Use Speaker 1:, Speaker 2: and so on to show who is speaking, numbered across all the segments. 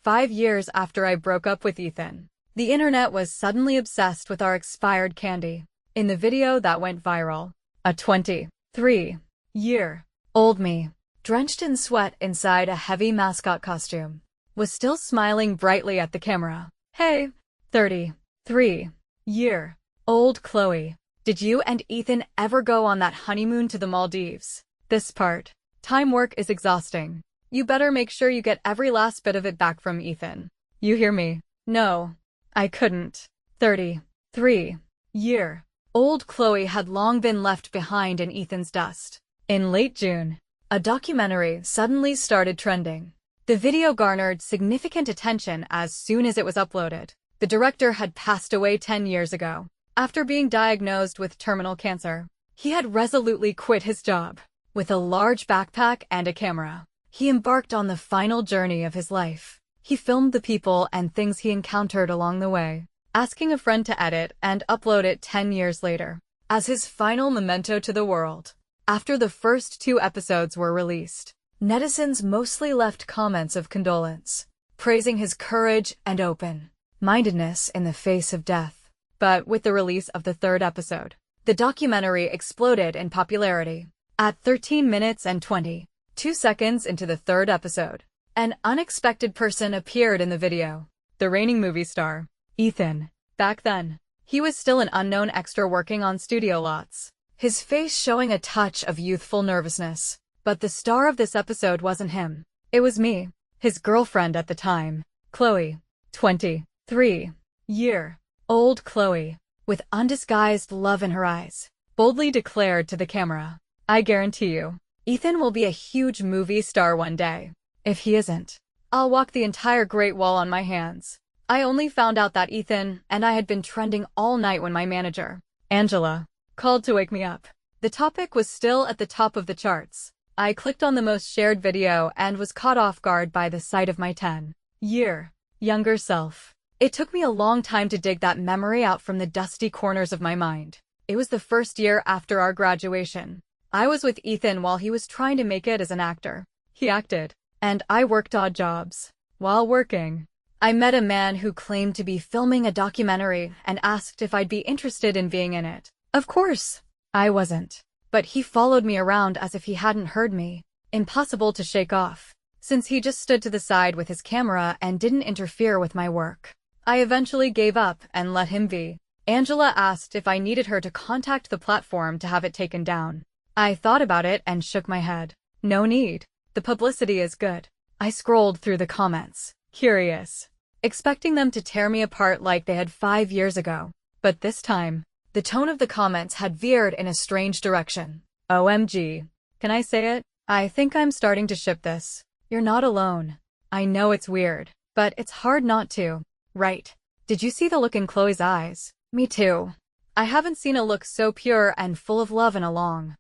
Speaker 1: 5 years after I broke up with Ethan, the internet was suddenly obsessed with our expired candy. In the video that went viral, a 23-year-old me, drenched in sweat inside a heavy mascot costume, was still smiling brightly at the camera. Hey, 33-year-old Chloe, did you and Ethan ever go on that honeymoon to the Maldives? This part. Time work is exhausting. You better make sure you get every last bit of it back from Ethan. You hear me? No, I couldn't. 33-year-old Chloe had long been left behind in Ethan's dust. In late June, a documentary suddenly started trending. The video garnered significant attention as soon as it was uploaded. The director had passed away 10 years ago. After being diagnosed with terminal cancer, he had resolutely quit his job. With a large backpack and a camera, he embarked on the final journey of his life. He filmed the people and things he encountered along the way, asking a friend to edit and upload it 10 years later, as his final memento to the world. After the first 2 episodes were released, netizens mostly left comments of condolence, praising his courage and open-mindedness in the face of death. But with the release of the 3rd episode, the documentary exploded in popularity. At 13 minutes and 22 seconds into the 3rd episode, an unexpected person appeared in the video. The reigning movie star, Ethan. Back then, he was still an unknown extra working on studio lots, his face showing a touch of youthful nervousness. But the star of this episode wasn't him. It was me, his girlfriend at the time, Chloe. 23-year-old Chloe, with undisguised love in her eyes, boldly declared to the camera, "I guarantee you, Ethan will be a huge movie star one day. If he isn't, I'll walk the entire Great Wall on my hands." I only found out that Ethan and I had been trending all night when my manager, Angela, called to wake me up. The topic was still at the top of the charts. I clicked on the most shared video and was caught off guard by the sight of my 10-year younger self. It took me a long time to dig that memory out from the dusty corners of my mind. It was the first year after our graduation. I was with Ethan while he was trying to make it as an actor. He acted, and I worked odd jobs. While working, I met a man who claimed to be filming a documentary and asked if I'd be interested in being in it. Of course, I wasn't. But he followed me around as if he hadn't heard me. Impossible to shake off, since he just stood to the side with his camera and didn't interfere with my work. I eventually gave up and let him be. Angela asked if I needed her to contact the platform to have it taken down. I thought about it and shook my head. No need. The publicity is good. I scrolled through the comments, curious, expecting them to tear me apart like they had 5 years ago. But this time, the tone of the comments had veered in a strange direction. OMG. Can I say it? I think I'm starting to ship this. You're not alone. I know it's weird, but it's hard not to. Right. Did you see the look in Chloe's eyes? Me too. I haven't seen a look so pure and full of love in a long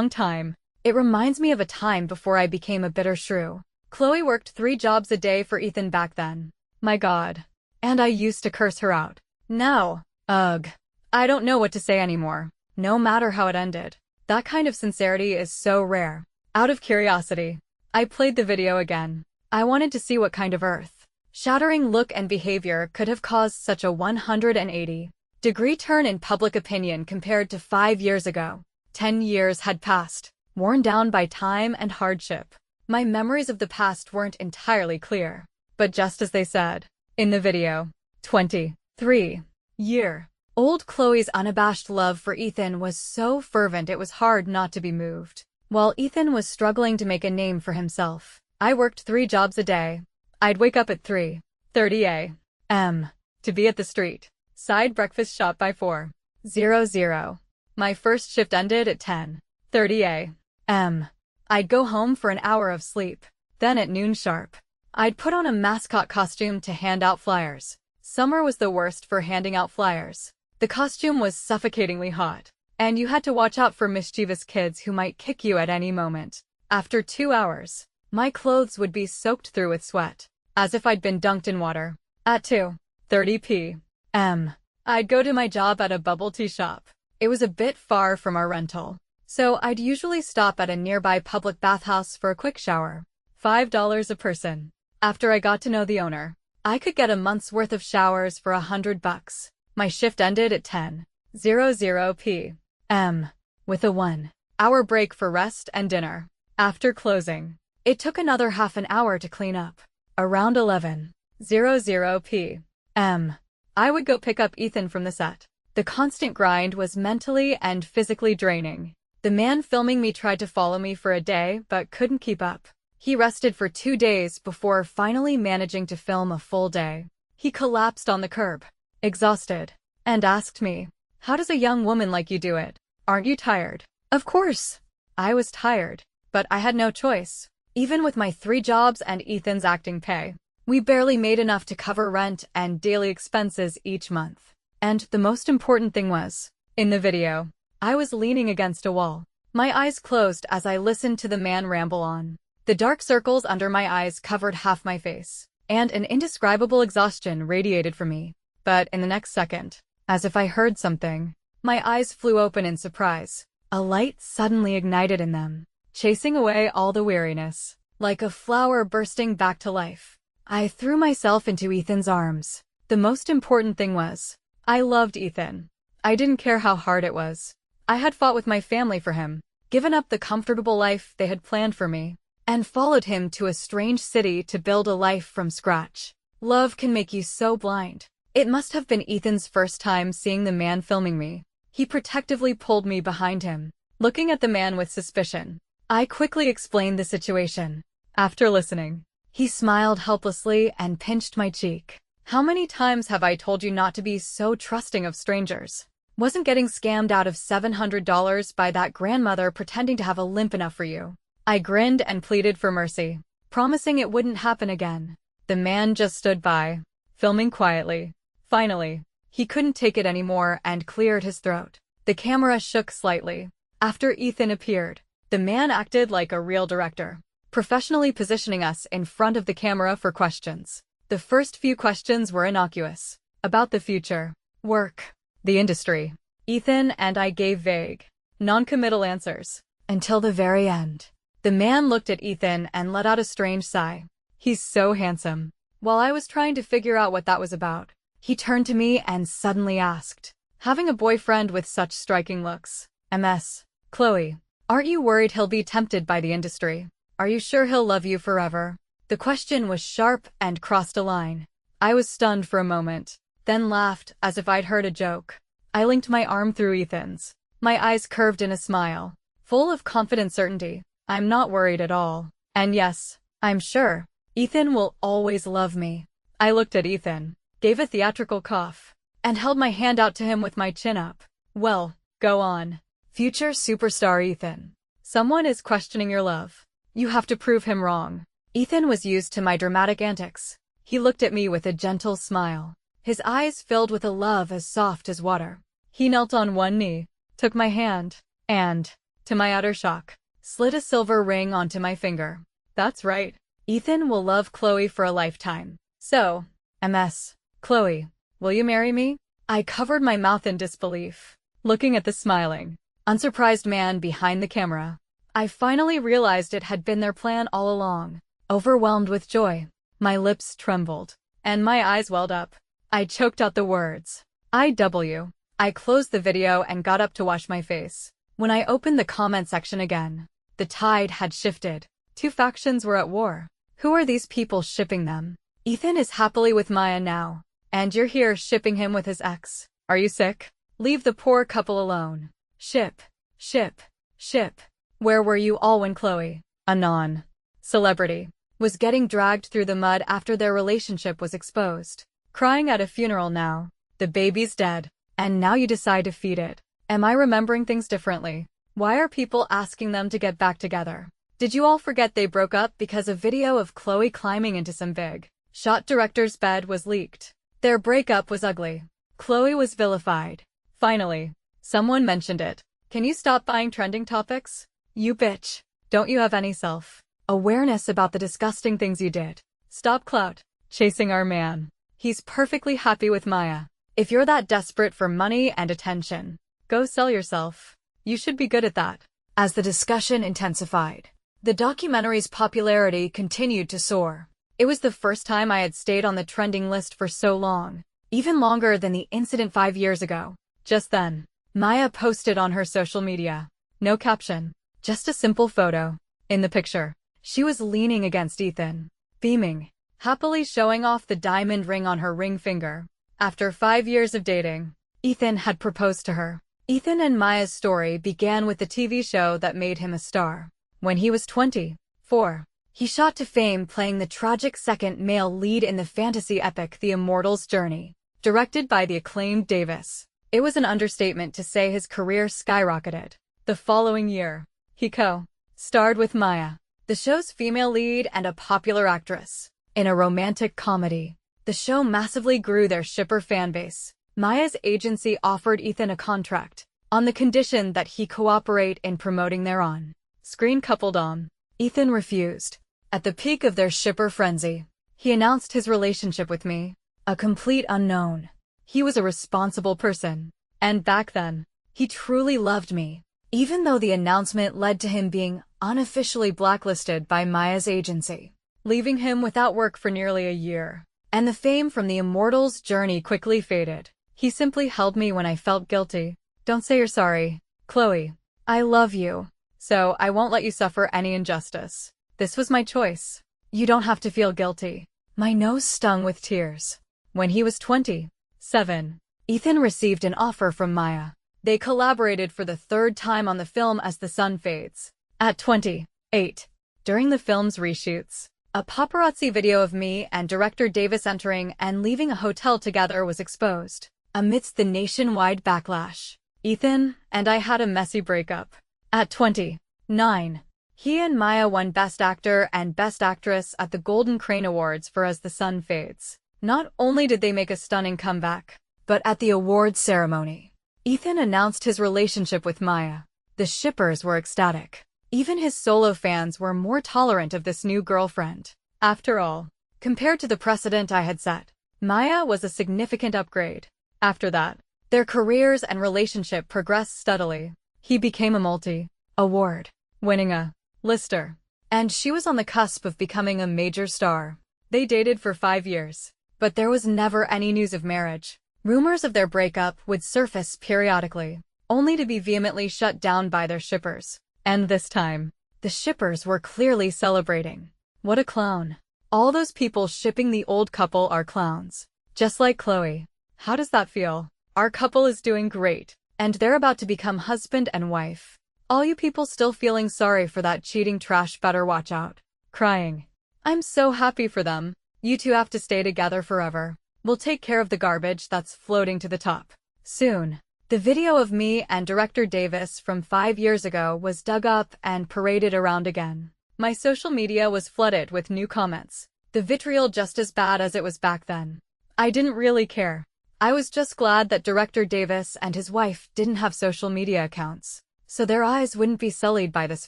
Speaker 1: time. It reminds me of a time before I became a bitter shrew. Chloe worked 3 jobs a day for Ethan back then. My God. And I used to curse her out. Now, ugh. I don't know what to say anymore. No matter how it ended. That kind of sincerity is so rare. Out of curiosity, I played the video again. I wanted to see what kind of earth-shattering look and behavior could have caused such a 180-degree turn in public opinion compared to 5 years ago. 10 years had passed, worn down by time and hardship. My memories of the past weren't entirely clear. But just as they said in the video, 23-year-old Chloe's unabashed love for Ethan was so fervent it was hard not to be moved. While Ethan was struggling to make a name for himself, I worked 3 jobs a day. I'd wake up at 3:30 a.m. to be at the street side breakfast shop by 4:00. My first shift ended at 10:30 a.m. I'd go home for an hour of sleep. Then at noon sharp, I'd put on a mascot costume to hand out flyers. Summer was the worst for handing out flyers. The costume was suffocatingly hot, and you had to watch out for mischievous kids who might kick you at any moment. After 2 hours, my clothes would be soaked through with sweat, as if I'd been dunked in water. At 2:30 p.m., I'd go to my job at a bubble tea shop. It was a bit far from our rental, so I'd usually stop at a nearby public bathhouse for a quick shower. $5 a person. After I got to know the owner, I could get a month's worth of showers for $100. My shift ended at 10:00 p.m. with a 1-hour break for rest and dinner. After closing, it took another half an hour to clean up. Around 11:00 p.m., I would go pick up Ethan from the set. The constant grind was mentally and physically draining. The man filming me tried to follow me for a day but couldn't keep up. He rested for 2 days before finally managing to film a full day. He collapsed on the curb, exhausted, and asked me, "How does a young woman like you do it? Aren't you tired?" Of course, I was tired, but I had no choice. Even with my 3 jobs and Ethan's acting pay, we barely made enough to cover rent and daily expenses each month. And the most important thing was, in the video, I was leaning against a wall, my eyes closed as I listened to the man ramble on. The dark circles under my eyes covered half my face, and an indescribable exhaustion radiated from me. But in the next second, as if I heard something, my eyes flew open in surprise. A light suddenly ignited in them, chasing away all the weariness. Like a flower bursting back to life, I threw myself into Ethan's arms. The most important thing was, I loved Ethan. I didn't care how hard it was. I had fought with my family for him, given up the comfortable life they had planned for me, and followed him to a strange city to build a life from scratch. Love can make you so blind. It must have been Ethan's first time seeing the man filming me. He protectively pulled me behind him, looking at the man with suspicion. I quickly explained the situation. After listening, he smiled helplessly and pinched my cheek. "How many times have I told you not to be so trusting of strangers? Wasn't getting scammed out of $700 by that grandmother pretending to have a limp enough for you?" I grinned and pleaded for mercy, promising it wouldn't happen again. The man just stood by, filming quietly. Finally, he couldn't take it anymore and cleared his throat. The camera shook slightly. After Ethan appeared, the man acted like a real director, professionally positioning us in front of the camera for questions. The first few questions were innocuous, about the future, work, the industry. Ethan and I gave vague, non-committal answers, until the very end. The man looked at Ethan and let out a strange sigh. "He's so handsome." While I was trying to figure out what that was about, he turned to me and suddenly asked, "Having a boyfriend with such striking looks? MS. Chloe, aren't you worried he'll be tempted by the industry? Are you sure he'll love you forever?" The question was sharp and crossed a line. I was stunned for a moment, then laughed as if I'd heard a joke. I linked my arm through Ethan's, my eyes curved in a smile, full of confident certainty. "I'm not worried at all. And yes, I'm sure Ethan will always love me." I looked at Ethan, gave a theatrical cough, and held my hand out to him with my chin up. "Well, go on. Future superstar Ethan. Someone is questioning your love. You have to prove him wrong." Ethan was used to my dramatic antics. He looked at me with a gentle smile, his eyes filled with a love as soft as water. He knelt on one knee, took my hand, and, to my utter shock, slid a silver ring onto my finger. "That's right. Ethan will love Chloe for a lifetime. So, MS. Chloe, will you marry me?" I covered my mouth in disbelief, looking at the smiling, unsurprised man behind the camera. I finally realized it had been their plan all along. Overwhelmed with joy, my lips trembled, and my eyes welled up. I choked out the words, "IW." I closed the video and got up to wash my face. When I opened the comment section again, the tide had shifted. 2 factions were at war. Who are these people shipping them? Ethan is happily with Maya now, and you're here shipping him with his ex. Are you sick? Leave the poor couple alone. Ship, ship, ship. Where were you all when Chloe, a non-celebrity, was getting dragged through the mud after their relationship was exposed? Crying at a funeral now. The baby's dead, and now you decide to feed it. Am I remembering things differently? Why are people asking them to get back together? Did you all forget they broke up because a video of Chloe climbing into some big shot director's bed was leaked? Their breakup was ugly. Chloe was vilified. Finally, someone mentioned it. Can you stop buying trending topics? You bitch. Don't you have any self-awareness about the disgusting things you did? Stop clout chasing our man. He's perfectly happy with Maya. If you're that desperate for money and attention, go sell yourself. You should be good at that. As the discussion intensified, the documentary's popularity continued to soar. It was the first time I had stayed on the trending list for so long, even longer than the incident 5 years ago. Just then, Maya posted on her social media. No caption, just a simple photo. In the picture, she was leaning against Ethan, beaming, happily showing off the diamond ring on her ring finger. After 5 years of dating, Ethan had proposed to her. Ethan and Maya's story began with the TV show that made him a star. When he was 24, he shot to fame playing the tragic second male lead in the fantasy epic The Immortal's Journey, directed by the acclaimed Davis. It was an understatement to say his career skyrocketed. The following year, he co-starred with Maya, the show's female lead and a popular actress, in a romantic comedy. The show massively grew their shipper fanbase. Maya's agency offered Ethan a contract, on the condition that he cooperate in promoting their on-screen coupledom. Ethan refused. At the peak of their shipper frenzy, he announced his relationship with me, a complete unknown. He was a responsible person, and back then, he truly loved me, even though the announcement led to him being unofficially blacklisted by Maya's agency, leaving him without work for nearly a year. And the fame from The Immortal's Journey quickly faded. He simply held me when I felt guilty. Don't say you're sorry, Chloe. I love you, so I won't let you suffer any injustice. This was my choice. You don't have to feel guilty. My nose stung with tears. When he was 27, Ethan received an offer from Maya. They collaborated for the third time on the film As the Sun Fades. At 28, during the film's reshoots, a paparazzi video of me and director Davis entering and leaving a hotel together was exposed. Amidst the nationwide backlash, Ethan and I had a messy breakup. At 29, he and Maya won Best Actor and Best Actress at the Golden Crane Awards for As the Sun Fades. Not only did they make a stunning comeback, but at the awards ceremony, Ethan announced his relationship with Maya. The shippers were ecstatic. Even his solo fans were more tolerant of this new girlfriend. After all, compared to the precedent I had set, Maya was a significant upgrade. After that, their careers and relationship progressed steadily. He became a multi-award winning A-lister, and she was on the cusp of becoming a major star. They dated for 5 years, but there was never any news of marriage. Rumors of their breakup would surface periodically, only to be vehemently shut down by their shippers. And this time, the shippers were clearly celebrating. What a clown. All those people shipping the old couple are clowns. Just like Chloe. How does that feel? Our couple is doing great, and they're about to become husband and wife. All you people still feeling sorry for that cheating trash better watch out. Crying. I'm so happy for them. You two have to stay together forever. We'll take care of the garbage that's floating to the top. Soon. The video of me and director Davis from 5 years ago was dug up and paraded around again. My social media was flooded with new comments. The vitriol just as bad as it was back then. I didn't really care. I was just glad that director Davis and his wife didn't have social media accounts, so their eyes wouldn't be sullied by this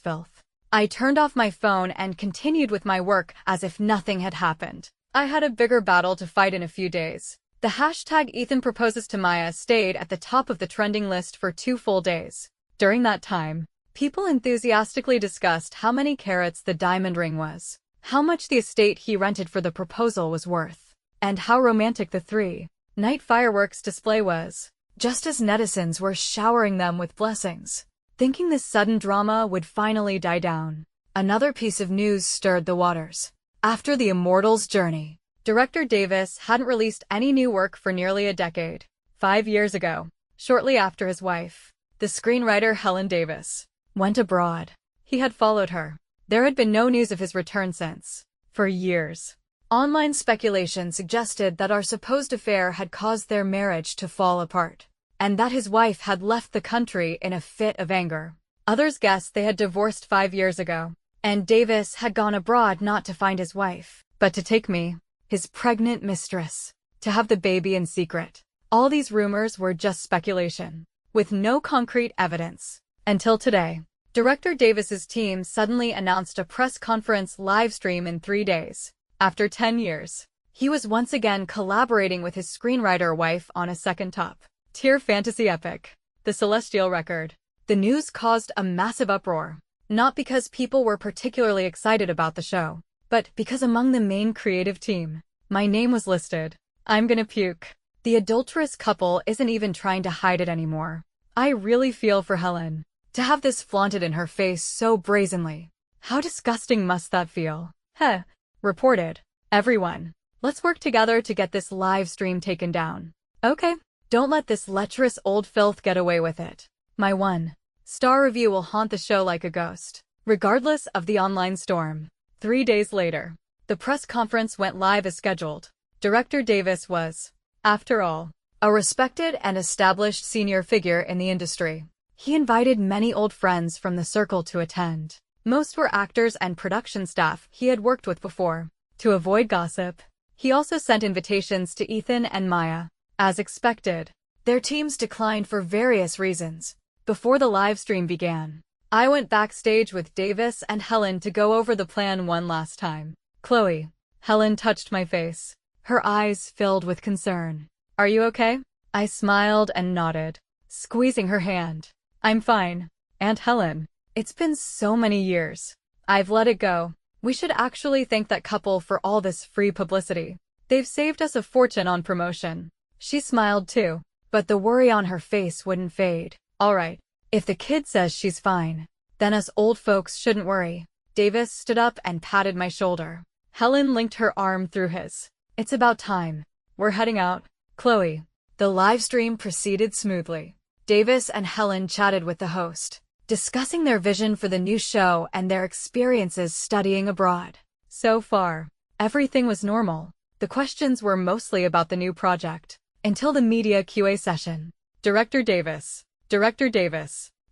Speaker 1: filth. I turned off my phone and continued with my work as if nothing had happened. I had a bigger battle to fight in a few days. The hashtag Ethan proposes to Maya stayed at the top of the trending list for 2 full days. During that time, people enthusiastically discussed how many carats the diamond ring was, how much the estate he rented for the proposal was worth, and how romantic the 3-night fireworks display was. Just as netizens were showering them with blessings, thinking this sudden drama would finally die down, another piece of news stirred the waters. After The Immortal's Journey, director Davis hadn't released any new work for nearly a decade. 5 years ago, shortly after his wife, the screenwriter Helen Davis, went abroad, he had followed her. There had been no news of his return since. For years, online speculation suggested that our supposed affair had caused their marriage to fall apart, and that his wife had left the country in a fit of anger. Others guessed they had divorced 5 years ago, and Davis had gone abroad not to find his wife, but to take me, his pregnant mistress, to have the baby in secret. All these rumors were just speculation, with no concrete evidence. Until today, director Davis's team suddenly announced a press conference live stream in 3 days. After 10 years, he was once again collaborating with his screenwriter wife on a second top-tier fantasy epic, The Celestial Record. The news caused a massive uproar, not because people were particularly excited about the show, But because among the main creative team, my name was listed. I'm gonna puke. The adulterous couple isn't even trying to hide it anymore. I really feel for Helen. To have this flaunted in her face so brazenly. How disgusting must that feel? Heh. Reported. Everyone. Let's work together to get this live stream taken down. Okay. Don't let this lecherous old filth get away with it. My 1-star review will haunt the show like a ghost, regardless of the online storm. 3 days later, the press conference went live as scheduled. Director Davis was, after all, a respected and established senior figure in the industry. He invited many old friends from the circle to attend. Most were actors and production staff he had worked with before. To avoid gossip, he also sent invitations to Ethan and Maya. As expected, their teams declined for various reasons. Before the live stream began, I went backstage with Davis and Helen to go over the plan one last time. Chloe. Helen touched my face. Her eyes filled with concern. Are you okay? I smiled and nodded, squeezing her hand. I'm fine. Aunt Helen. It's been so many years. I've let it go. We should actually thank that couple for all this free publicity. They've saved us a fortune on promotion. She smiled too, but the worry on her face wouldn't fade. All right, if the kid says she's fine, then us old folks shouldn't worry. Davis stood up and patted my shoulder. Helen linked her arm through his. It's about time. We're heading out. Chloe. The live stream proceeded smoothly. Davis and Helen chatted with the host, discussing their vision for the new show and their experiences studying abroad. So far, everything was normal. The questions were mostly about the new project. Until the media QA session. Director Davis.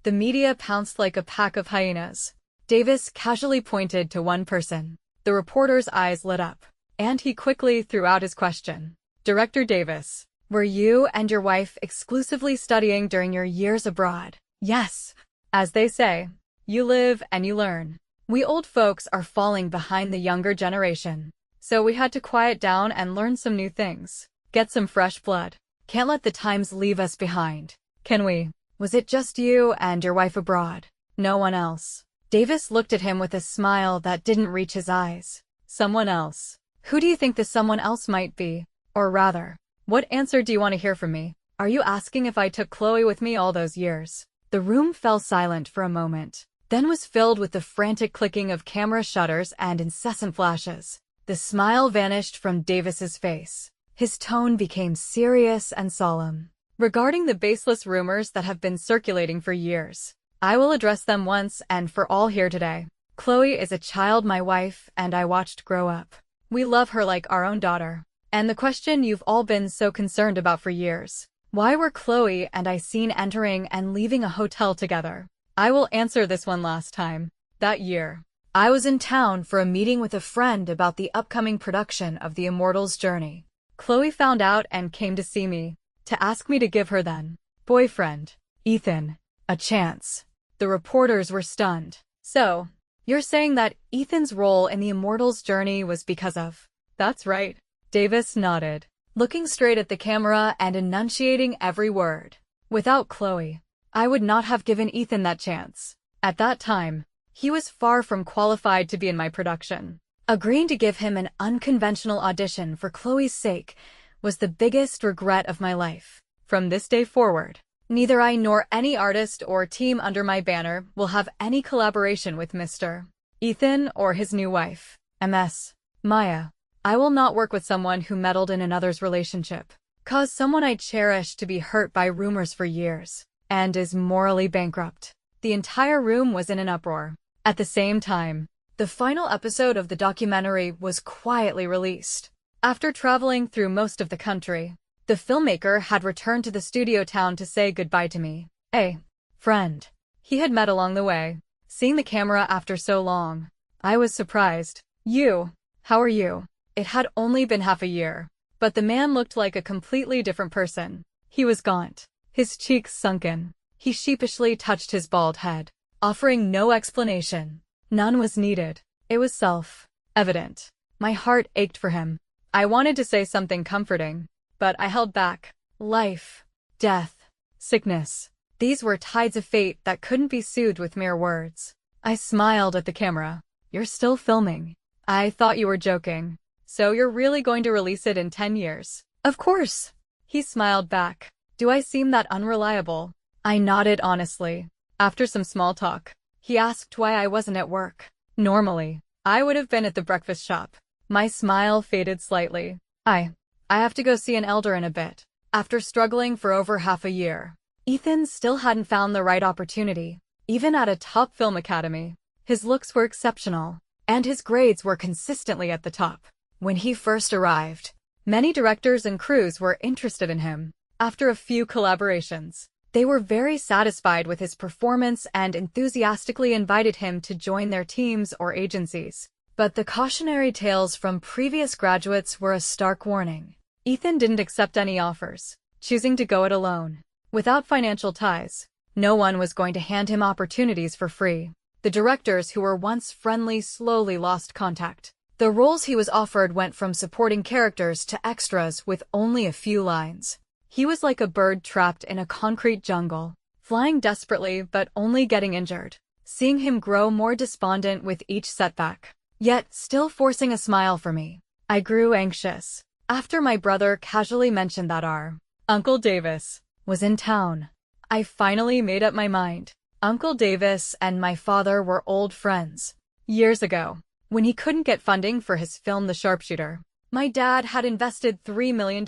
Speaker 1: The media pounced like a pack of hyenas. Davis casually pointed to one person. The reporter's eyes lit up, and he quickly threw out his question. Director Davis, were you and your wife exclusively studying during your years abroad? Yes. As they say, you live and you learn. We old folks are falling behind the younger generation, so we had to quiet down and learn some new things. Get some fresh blood. Can't let the times leave us behind. Can we? Was it just you and your wife abroad? No one else. Davis looked at him with a smile that didn't reach his eyes. Someone else. Who do you think the someone else might be? Or rather, what answer do you want to hear from me? Are you asking if I took Chloe with me all those years? The room fell silent for a moment, then was filled with the frantic clicking of camera shutters and incessant flashes. The smile vanished from Davis's face. His tone became serious and solemn. Regarding the baseless rumors that have been circulating for years, I will address them once and for all here today. Chloe is a child my wife and I watched grow up. We love her like our own daughter. And the question you've all been so concerned about for years. Why were Chloe and I seen entering and leaving a hotel together? I will answer this one last time. That year, I was in town for a meeting with a friend about the upcoming production of The Immortal's Journey. Chloe found out and came to see me, to ask me to give her then boyfriend, Ethan, a chance. The reporters were stunned. So, you're saying that Ethan's role in The Immortal's Journey was because of... That's right. Davis nodded, looking straight at the camera and enunciating every word. Without Chloe, I would not have given Ethan that chance. At that time, he was far from qualified to be in my production. Agreeing to give him an unconventional audition for Chloe's sake was the biggest regret of my life. From this day forward, neither I nor any artist or team under my banner will have any collaboration with Mr. Ethan or his new wife, Ms. Maya. I will not work with someone who meddled in another's relationship, caused someone I cherish to be hurt by rumors for years, and is morally bankrupt. The entire room was in an uproar. At the same time, the final episode of the documentary was quietly released. After traveling through most of the country, the filmmaker had returned to the studio town to say goodbye to me. A friend he had met along the way. Seeing the camera after so long, I was surprised. How are you? It had only been half a year, but the man looked like a completely different person. He was gaunt, his cheeks sunken. He sheepishly touched his bald head, offering no explanation. None was needed. It was self-evident. My heart ached for him. I wanted to say something comforting, but I held back. Life, death, sickness. These were tides of fate that couldn't be soothed with mere words. I smiled at the camera. You're still filming. I thought you were joking. So you're really going to release it in 10 years? Of course. He smiled back. Do I seem that unreliable? I nodded honestly. After some small talk, he asked why I wasn't at work. Normally, I would have been at the breakfast shop. My smile faded slightly. I have to go see an elder in a bit. After struggling for over half a year, Ethan still hadn't found the right opportunity, even at a top film academy. His looks were exceptional, and his grades were consistently at the top. When he first arrived, many directors and crews were interested in him. After a few collaborations, they were very satisfied with his performance and enthusiastically invited him to join their teams or agencies. But the cautionary tales from previous graduates were a stark warning. Ethan didn't accept any offers, choosing to go it alone. Without financial ties, no one was going to hand him opportunities for free. The directors who were once friendly slowly lost contact. The roles he was offered went from supporting characters to extras with only a few lines. He was like a bird trapped in a concrete jungle, flying desperately but only getting injured. Seeing him grow more despondent with each setback, yet still forcing a smile for me, I grew anxious. After my brother casually mentioned that our Uncle Davis was in town, I finally made up my mind. Uncle Davis and my father were old friends. Years ago, when he couldn't get funding for his film The Sharpshooter, my dad had invested $3 million,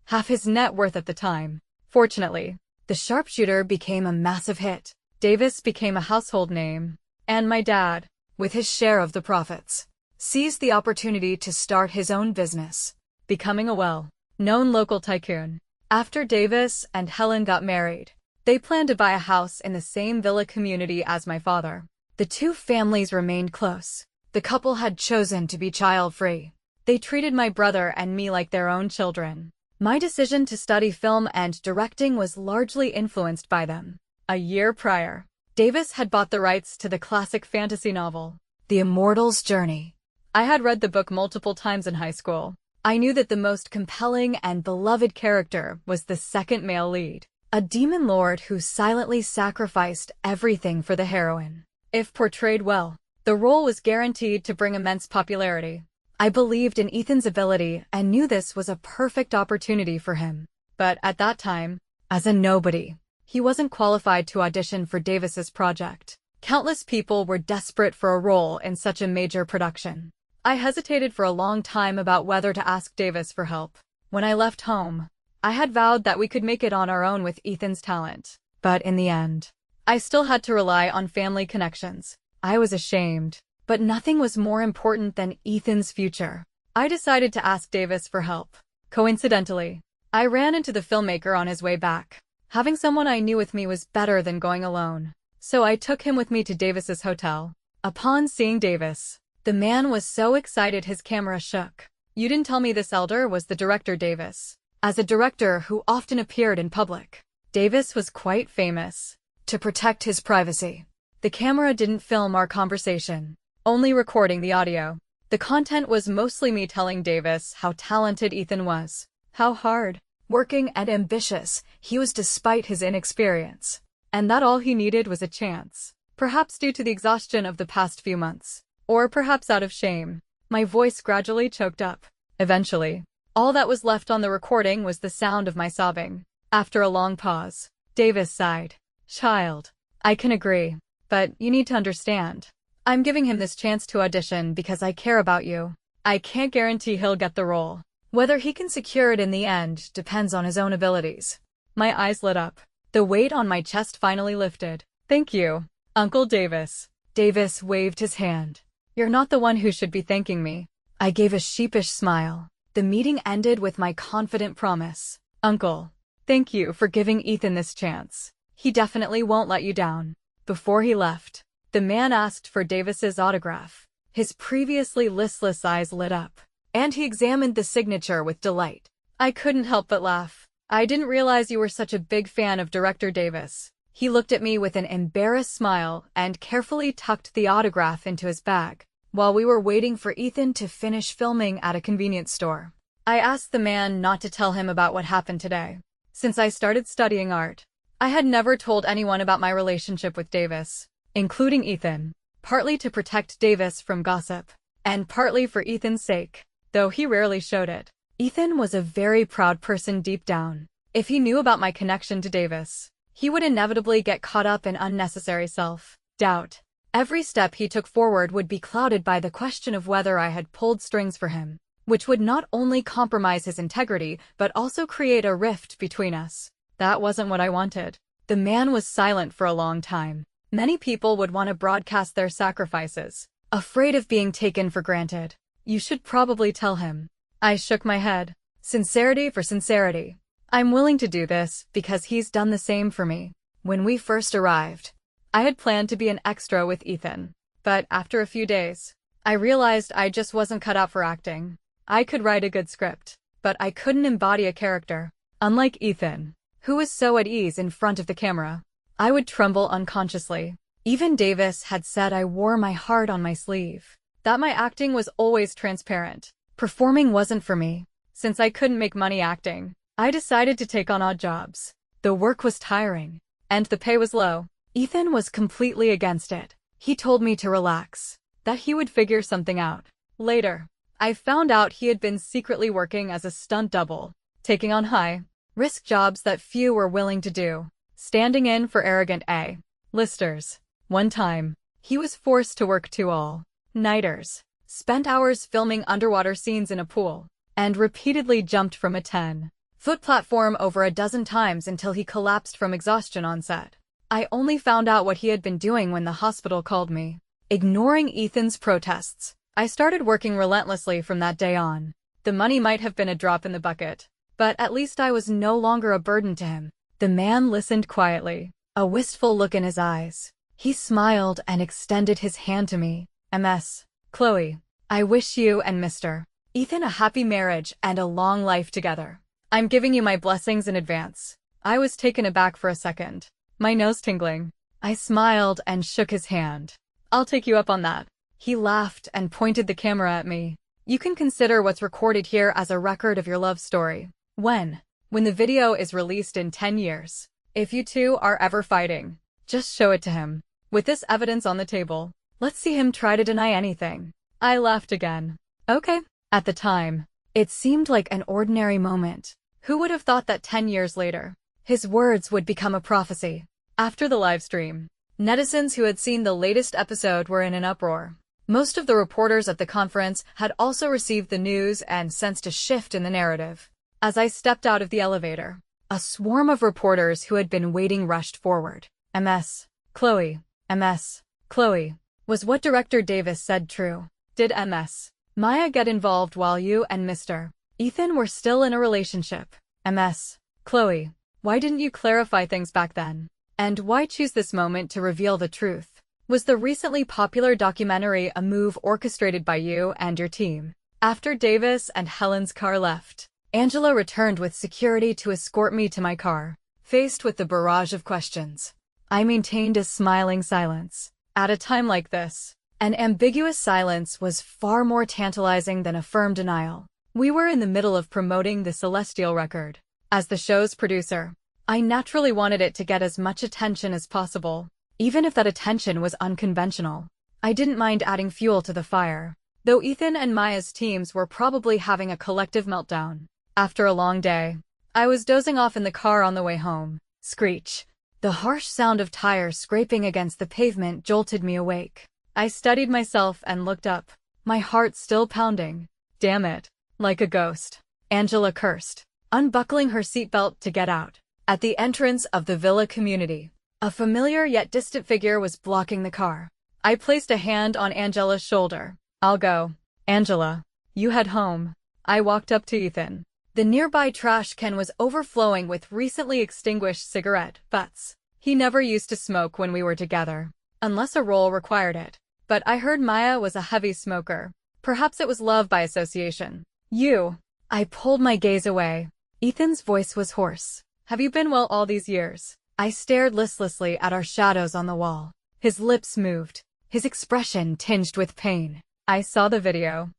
Speaker 1: half his net worth at the time. Fortunately, The Sharpshooter became a massive hit. Davis became a household name, and my dad, with his share of the profits, seized the opportunity to start his own business, becoming a well-known local tycoon. After Davis and Helen got married, they planned to buy a house in the same villa community as my father. The two families remained close. The couple had chosen to be child-free. They treated my brother and me like their own children. My decision to study film and directing was largely influenced by them. A year prior, Davis had bought the rights to the classic fantasy novel, The Immortal's Journey. I had read the book multiple times in high school. I knew that the most compelling and beloved character was the second male lead, a demon lord who silently sacrificed everything for the heroine. If portrayed well, the role was guaranteed to bring immense popularity. I believed in Ethan's ability and knew this was a perfect opportunity for him. But at that time, as a nobody, he wasn't qualified to audition for Davis's project. Countless people were desperate for a role in such a major production. I hesitated for a long time about whether to ask Davis for help. When I left home, I had vowed that we could make it on our own with Ethan's talent. But in the end, I still had to rely on family connections. I was ashamed, but nothing was more important than Ethan's future. I decided to ask Davis for help. Coincidentally, I ran into the filmmaker on his way back. Having someone I knew with me was better than going alone. So I took him with me to Davis's hotel. Upon seeing Davis, the man was so excited his camera shook. You didn't tell me this elder was the director Davis. As a director who often appeared in public, Davis was quite famous. To protect his privacy, the camera didn't film our conversation, only recording the audio. The content was mostly me telling Davis how talented Ethan was, how hard working and ambitious he was despite his inexperience, and that all he needed was a chance. Perhaps due to the exhaustion of the past few months, or perhaps out of shame, my voice gradually choked up. Eventually, all that was left on the recording was the sound of my sobbing. After a long pause, Davis sighed. Child, I can agree, but you need to understand. I'm giving him this chance to audition because I care about you. I can't guarantee he'll get the role. Whether he can secure it in the end depends on his own abilities. My eyes lit up. The weight on my chest finally lifted. Thank you, Uncle Davis. Davis waved his hand. You're not the one who should be thanking me. I gave a sheepish smile. The meeting ended with my confident promise. Uncle, thank you for giving Ethan this chance. He definitely won't let you down. Before he left, the man asked for Davis's autograph. His previously listless eyes lit up, and he examined the signature with delight. I couldn't help but laugh. I didn't realize you were such a big fan of director Davis. He looked at me with an embarrassed smile and carefully tucked the autograph into his bag. While we were waiting for Ethan to finish filming at a convenience store, I asked the man not to tell him about what happened today. Since I started studying art, I had never told anyone about my relationship with Davis, including Ethan, partly to protect Davis from gossip. and partly for Ethan's sake, though he rarely showed it. Ethan was a very proud person deep down. If he knew about my connection to Davis, he would inevitably get caught up in unnecessary self-doubt. Every step he took forward would be clouded by the question of whether I had pulled strings for him, which would not only compromise his integrity but also create a rift between us. That wasn't what I wanted. The man was silent for a long time. Many people would want to broadcast their sacrifices, afraid of being taken for granted. You should probably tell him. I shook my head. Sincerity for sincerity. I'm willing to do this because he's done the same for me. When we first arrived, I had planned to be an extra with Ethan. But after a few days, I realized I just wasn't cut out for acting. I could write a good script, but I couldn't embody a character. Unlike Ethan, who was so at ease in front of the camera, I would tremble unconsciously. Even Davis had said I wore my heart on my sleeve, that my acting was always transparent. Performing wasn't for me. Since I couldn't make money acting, I decided to take on odd jobs. The work was tiring, and the pay was low. Ethan was completely against it. He told me to relax, that he would figure something out. Later, I found out he had been secretly working as a stunt double, taking on high-risk jobs that few were willing to do, standing in for arrogant A-listers. One time, he was forced to work 2 all-nighters, spent hours filming underwater scenes in a pool, and repeatedly jumped from a 10-foot platform over a dozen times until he collapsed from exhaustion on set. I only found out what he had been doing when the hospital called me. Ignoring Ethan's protests, I started working relentlessly from that day on. The money might have been a drop in the bucket, but at least I was no longer a burden to him. The man listened quietly, a wistful look in his eyes. He smiled and extended his hand to me. Ms. Chloe, I wish you and Mr. Ethan a happy marriage and a long life together. I'm giving you my blessings in advance. I was taken aback for a second, my nose tingling. I smiled and shook his hand. I'll take you up on that. He laughed and pointed the camera at me. You can consider what's recorded here as a record of your love story. When the video is released in 10 years, if you two are ever fighting, just show it to him. With this evidence on the table, let's see him try to deny anything. I laughed again. Okay. At the time, it seemed like an ordinary moment. Who would have thought that 10 years later, his words would become a prophecy? After the live stream, netizens who had seen the latest episode were in an uproar. Most of the reporters at the conference had also received the news and sensed a shift in the narrative. As I stepped out of the elevator, a swarm of reporters who had been waiting rushed forward. Ms. Chloe. Ms. Chloe. Was what Director Davis said true? Did Ms. Maya get involved while you and Mr. Ethan were still in a relationship? Ms. Chloe. Why didn't you clarify things back then? And why choose this moment to reveal the truth? Was the recently popular documentary a move orchestrated by you and your team? After Davis and Helen's car left, Angela returned with security to escort me to my car. Faced with the barrage of questions, I maintained a smiling silence. At a time like this, an ambiguous silence was far more tantalizing than a firm denial. We were in the middle of promoting the Celestial record. As the show's producer, I naturally wanted it to get as much attention as possible, even if that attention was unconventional. I didn't mind adding fuel to the fire, though Ethan and Maya's teams were probably having a collective meltdown. After a long day, I was dozing off in the car on the way home. Screech. The harsh sound of tires scraping against the pavement jolted me awake. I steadied myself and looked up, my heart still pounding. Damn it. Like a ghost, Angela cursed, unbuckling her seatbelt to get out. At the entrance of the villa community, a familiar yet distant figure was blocking the car. I placed a hand on Angela's shoulder. I'll go. Angela, you head home. I walked up to Ethan. The nearby trash can was overflowing with recently extinguished cigarette butts. He never used to smoke when we were together, unless a role required it. But I heard Maya was a heavy smoker. Perhaps it was love by association. You. I pulled my gaze away. Ethan's voice was hoarse. Have you been well all these years? I stared listlessly at our shadows on the wall. His lips moved, his expression tinged with pain. I saw the video.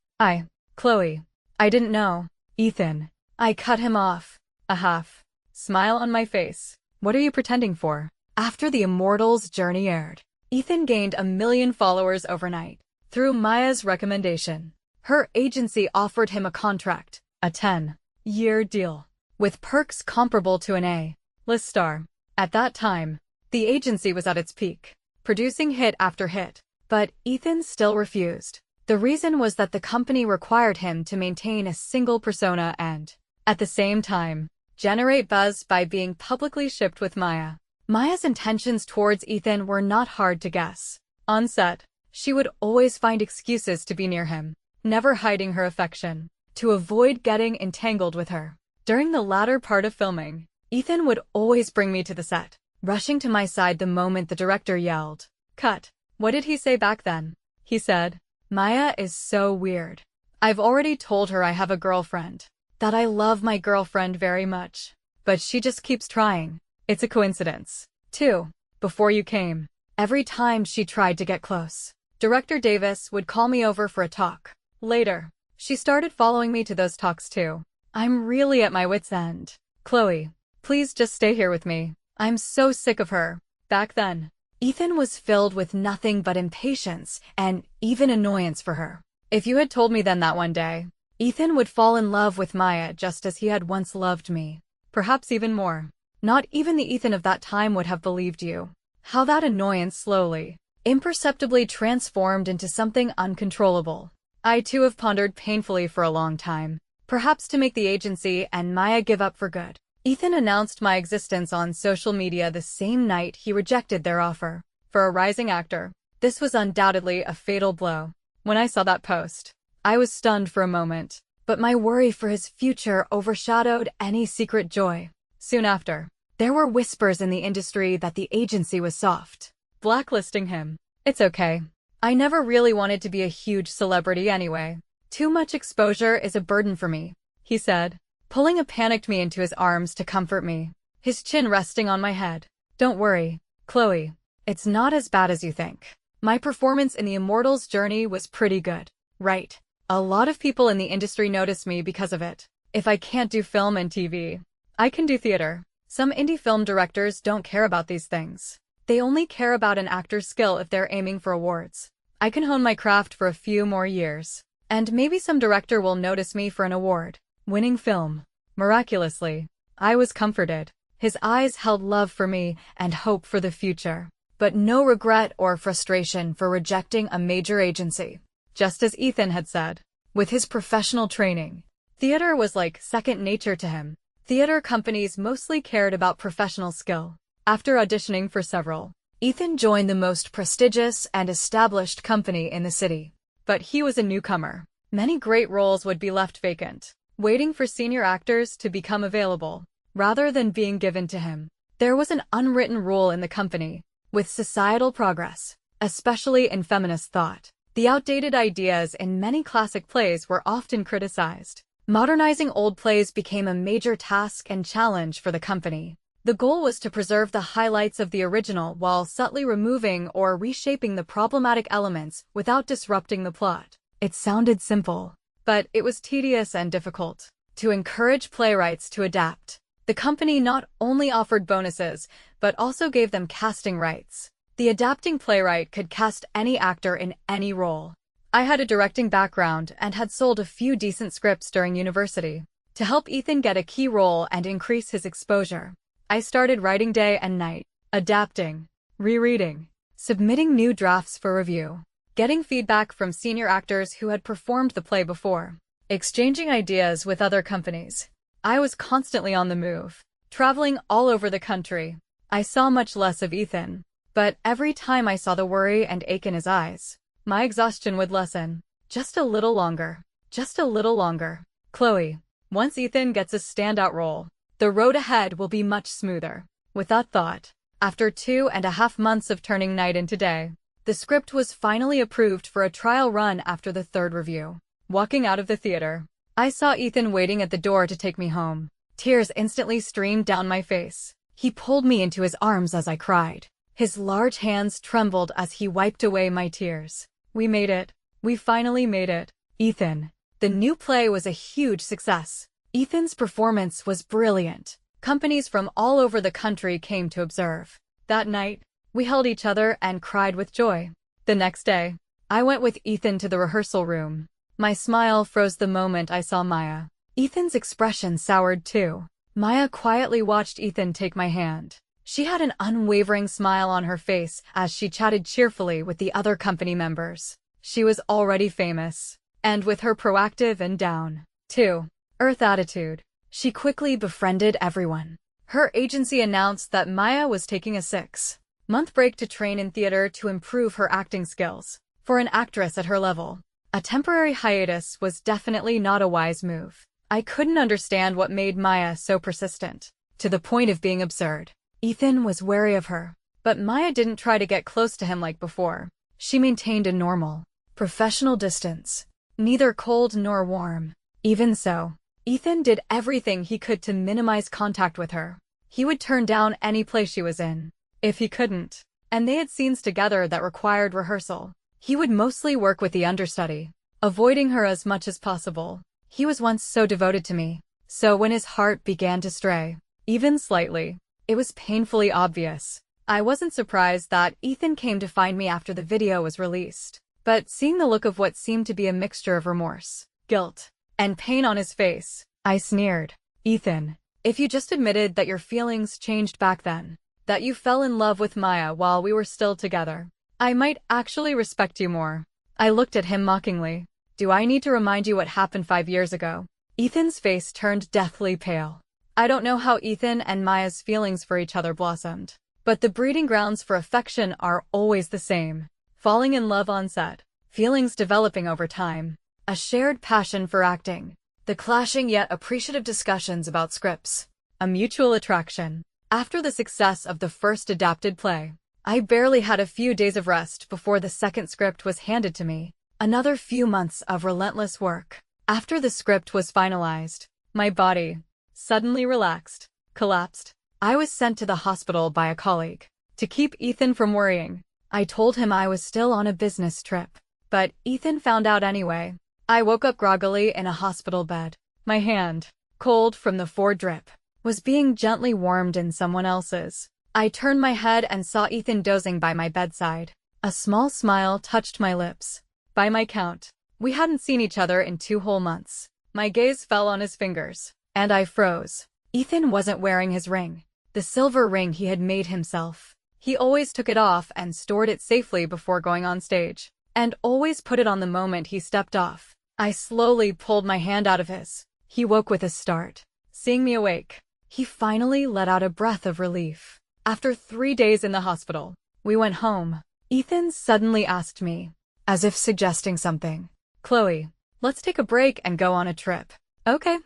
Speaker 1: Chloe. I didn't know. Ethan. I cut him off. A half smile on my face. What are you pretending for? After the Immortals journey aired, Ethan gained 1 million followers overnight. through Maya's recommendation. Her agency offered him a contract, a 10-year deal, with perks comparable to an A-list star. At that time, the agency was at its peak, producing hit after hit. But Ethan still refused. The reason was that the company required him to maintain a single persona and, at the same time, generate buzz by being publicly shipped with Maya. Maya's intentions towards Ethan were not hard to guess. On set, she would always find excuses to be near him, never hiding her affection, to avoid getting entangled with her. During the latter part of filming, Ethan would always bring me to the set, rushing to my side the moment the director yelled, "Cut." What did he say back then? He said, "Maya is so weird. I've already told her I have a girlfriend, that I love my girlfriend very much, but she just keeps trying. It's a coincidence, too. Before you came, every time she tried to get close, Director Davis would call me over for a talk. Later, she started following me to those talks too. I'm really at my wit's end. Chloe, please just stay here with me. I'm so sick of her." Back then, Ethan was filled with nothing but impatience and even annoyance for her. If you had told me then that one day, Ethan would fall in love with Maya just as he had once loved me, perhaps even more, not even the Ethan of that time would have believed you. How that annoyance slowly, imperceptibly transformed into something uncontrollable. I too have pondered painfully for a long time, perhaps to make the agency and Maya give up for good. Ethan announced my existence on social media the same night he rejected their offer. For a rising actor, this was undoubtedly a fatal blow. When I saw that post, I was stunned for a moment, but my worry for his future overshadowed any secret joy. Soon after, there were whispers in the industry that the agency was soft, blacklisting him. It's okay. I never really wanted to be a huge celebrity anyway. Too much exposure is a burden for me, he said, pulling a panicked me into his arms to comfort me, his chin resting on my head. Don't worry, Chloe. It's not as bad as you think. My performance in The Immortals' Journey was pretty good, right? A lot of people in the industry notice me because of it. If I can't do film and TV, I can do theater. Some indie film directors don't care about these things. They only care about an actor's skill if they're aiming for awards. I can hone my craft for a few more years, and maybe some director will notice me for an award-winning film. Miraculously, I was comforted. His eyes held love for me and hope for the future, but no regret or frustration for rejecting a major agency. Just as Ethan had said, with his professional training, theater was like second nature to him. Theater companies mostly cared about professional skill. After auditioning for several, Ethan joined the most prestigious and established company in the city. But he was a newcomer. Many great roles would be left vacant, waiting for senior actors to become available, rather than being given to him. There was an unwritten rule in the company, with societal progress, especially in feminist thought. The outdated ideas in many classic plays were often criticized. Modernizing old plays became a major task and challenge for the company. The goal was to preserve the highlights of the original while subtly removing or reshaping the problematic elements without disrupting the plot. It sounded simple, but it was tedious and difficult. To encourage playwrights to adapt, the company not only offered bonuses, but also gave them casting rights. The adapting playwright could cast any actor in any role. I had a directing background and had sold a few decent scripts during university. To help Ethan get a key role and increase his exposure, I started writing day and night, adapting, rereading, submitting new drafts for review, getting feedback from senior actors who had performed the play before, exchanging ideas with other companies. I was constantly on the move, traveling all over the country. I saw much less of Ethan, but every time I saw the worry and ache in his eyes, my exhaustion would lessen. Just a little longer. Just a little longer. Chloe, once Ethan gets a standout role, the road ahead will be much smoother. With that thought, after 2.5 months of turning night into day, the script was finally approved for a trial run after the third review. Walking out of the theater, I saw Ethan waiting at the door to take me home. Tears instantly streamed down my face. He pulled me into his arms as I cried. His large hands trembled as he wiped away my tears. We made it. We finally made it. Ethan. The new play was a huge success. Ethan's performance was brilliant. Companies from all over the country came to observe. That night, we held each other and cried with joy. The next day, I went with Ethan to the rehearsal room. My smile froze the moment I saw Maya. Ethan's expression soured too. Maya quietly watched Ethan take my hand. She had an unwavering smile on her face as she chatted cheerfully with the other company members. She was already famous. And with her proactive and down to earth attitude, she quickly befriended everyone. Her agency announced that Maya was taking a 6-month break to train in theater to improve her acting skills. For an actress at her level, a temporary hiatus was definitely not a wise move. I couldn't understand what made Maya so persistent, to the point of being absurd. Ethan was wary of her, but Maya didn't try to get close to him like before. She maintained a normal, professional distance, neither cold nor warm. Even so, Ethan did everything he could to minimize contact with her. He would turn down any play she was in. If he couldn't, and they had scenes together that required rehearsal, he would mostly work with the understudy, avoiding her as much as possible. He was once so devoted to me, so when his heart began to stray, even slightly, it was painfully obvious. I wasn't surprised that Ethan came to find me after the video was released, but seeing the look of what seemed to be a mixture of remorse, guilt, and pain on his face, I sneered. Ethan, if you just admitted that your feelings changed back then, that you fell in love with Maya while we were still together, I might actually respect you more. I looked at him mockingly. Do I need to remind you what happened 5 years ago? Ethan's face turned deathly pale. I don't know how Ethan and Maya's feelings for each other blossomed, but the breeding grounds for affection are always the same. Falling in love on set, feelings developing over time, a shared passion for acting, the clashing yet appreciative discussions about scripts, a mutual attraction. After the success of the first adapted play, I barely had a few days of rest before the second script was handed to me. Another few months of relentless work. After the script was finalized, my body suddenly relaxed, collapsed. I was sent to the hospital by a colleague. To keep Ethan from worrying, I told him I was still on a business trip. But Ethan found out anyway. I woke up groggily in a hospital bed. My hand, cold from the fore drip, was being gently warmed in someone else's. I turned my head and saw Ethan dozing by my bedside. A small smile touched my lips. By my count, we hadn't seen each other in 2 whole months. My gaze fell on his fingers, and I froze. Ethan wasn't wearing his ring, the silver ring he had made himself. He always took it off and stored it safely before going on stage, and always put it on the moment he stepped off. I slowly pulled my hand out of his. He woke with a start. Seeing me awake, he finally let out a breath of relief. After 3 days in the hospital, we went home. Ethan suddenly asked me, as if suggesting something. Chloe, let's take a break and go on a trip. Okay.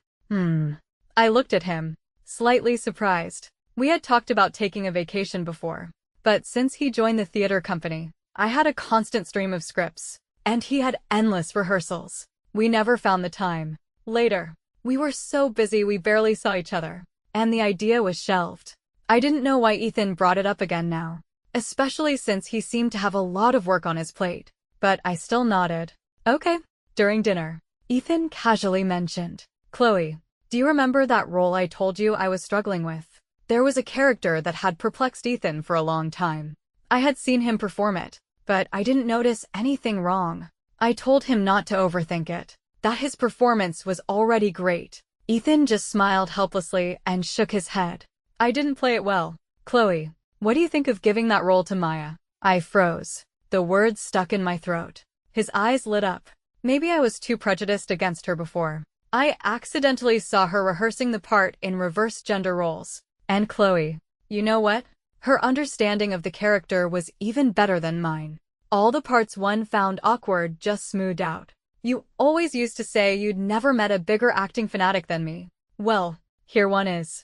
Speaker 1: I looked at him, slightly surprised. We had talked about taking a vacation before, but since he joined the theater company, I had a constant stream of scripts, and he had endless rehearsals. We never found the time. Later, we were so busy we barely saw each other, and the idea was shelved. I didn't know why Ethan brought it up again now, especially since he seemed to have a lot of work on his plate, but I still nodded. Okay. During dinner, Ethan casually mentioned, Chloe, do you remember that role I told you I was struggling with? There was a character that had perplexed Ethan for a long time. I had seen him perform it, but I didn't notice anything wrong. I told him not to overthink it, that his performance was already great. Ethan just smiled helplessly and shook his head. I didn't play it well. Chloe, what do you think of giving that role to Maya? I froze. The words stuck in my throat. His eyes lit up. Maybe I was too prejudiced against her before. I accidentally saw her rehearsing the part in reverse gender roles. And Chloe, you know what? Her understanding of the character was even better than mine. All the parts one found awkward just smoothed out. You always used to say you'd never met a bigger acting fanatic than me. Well, here one is.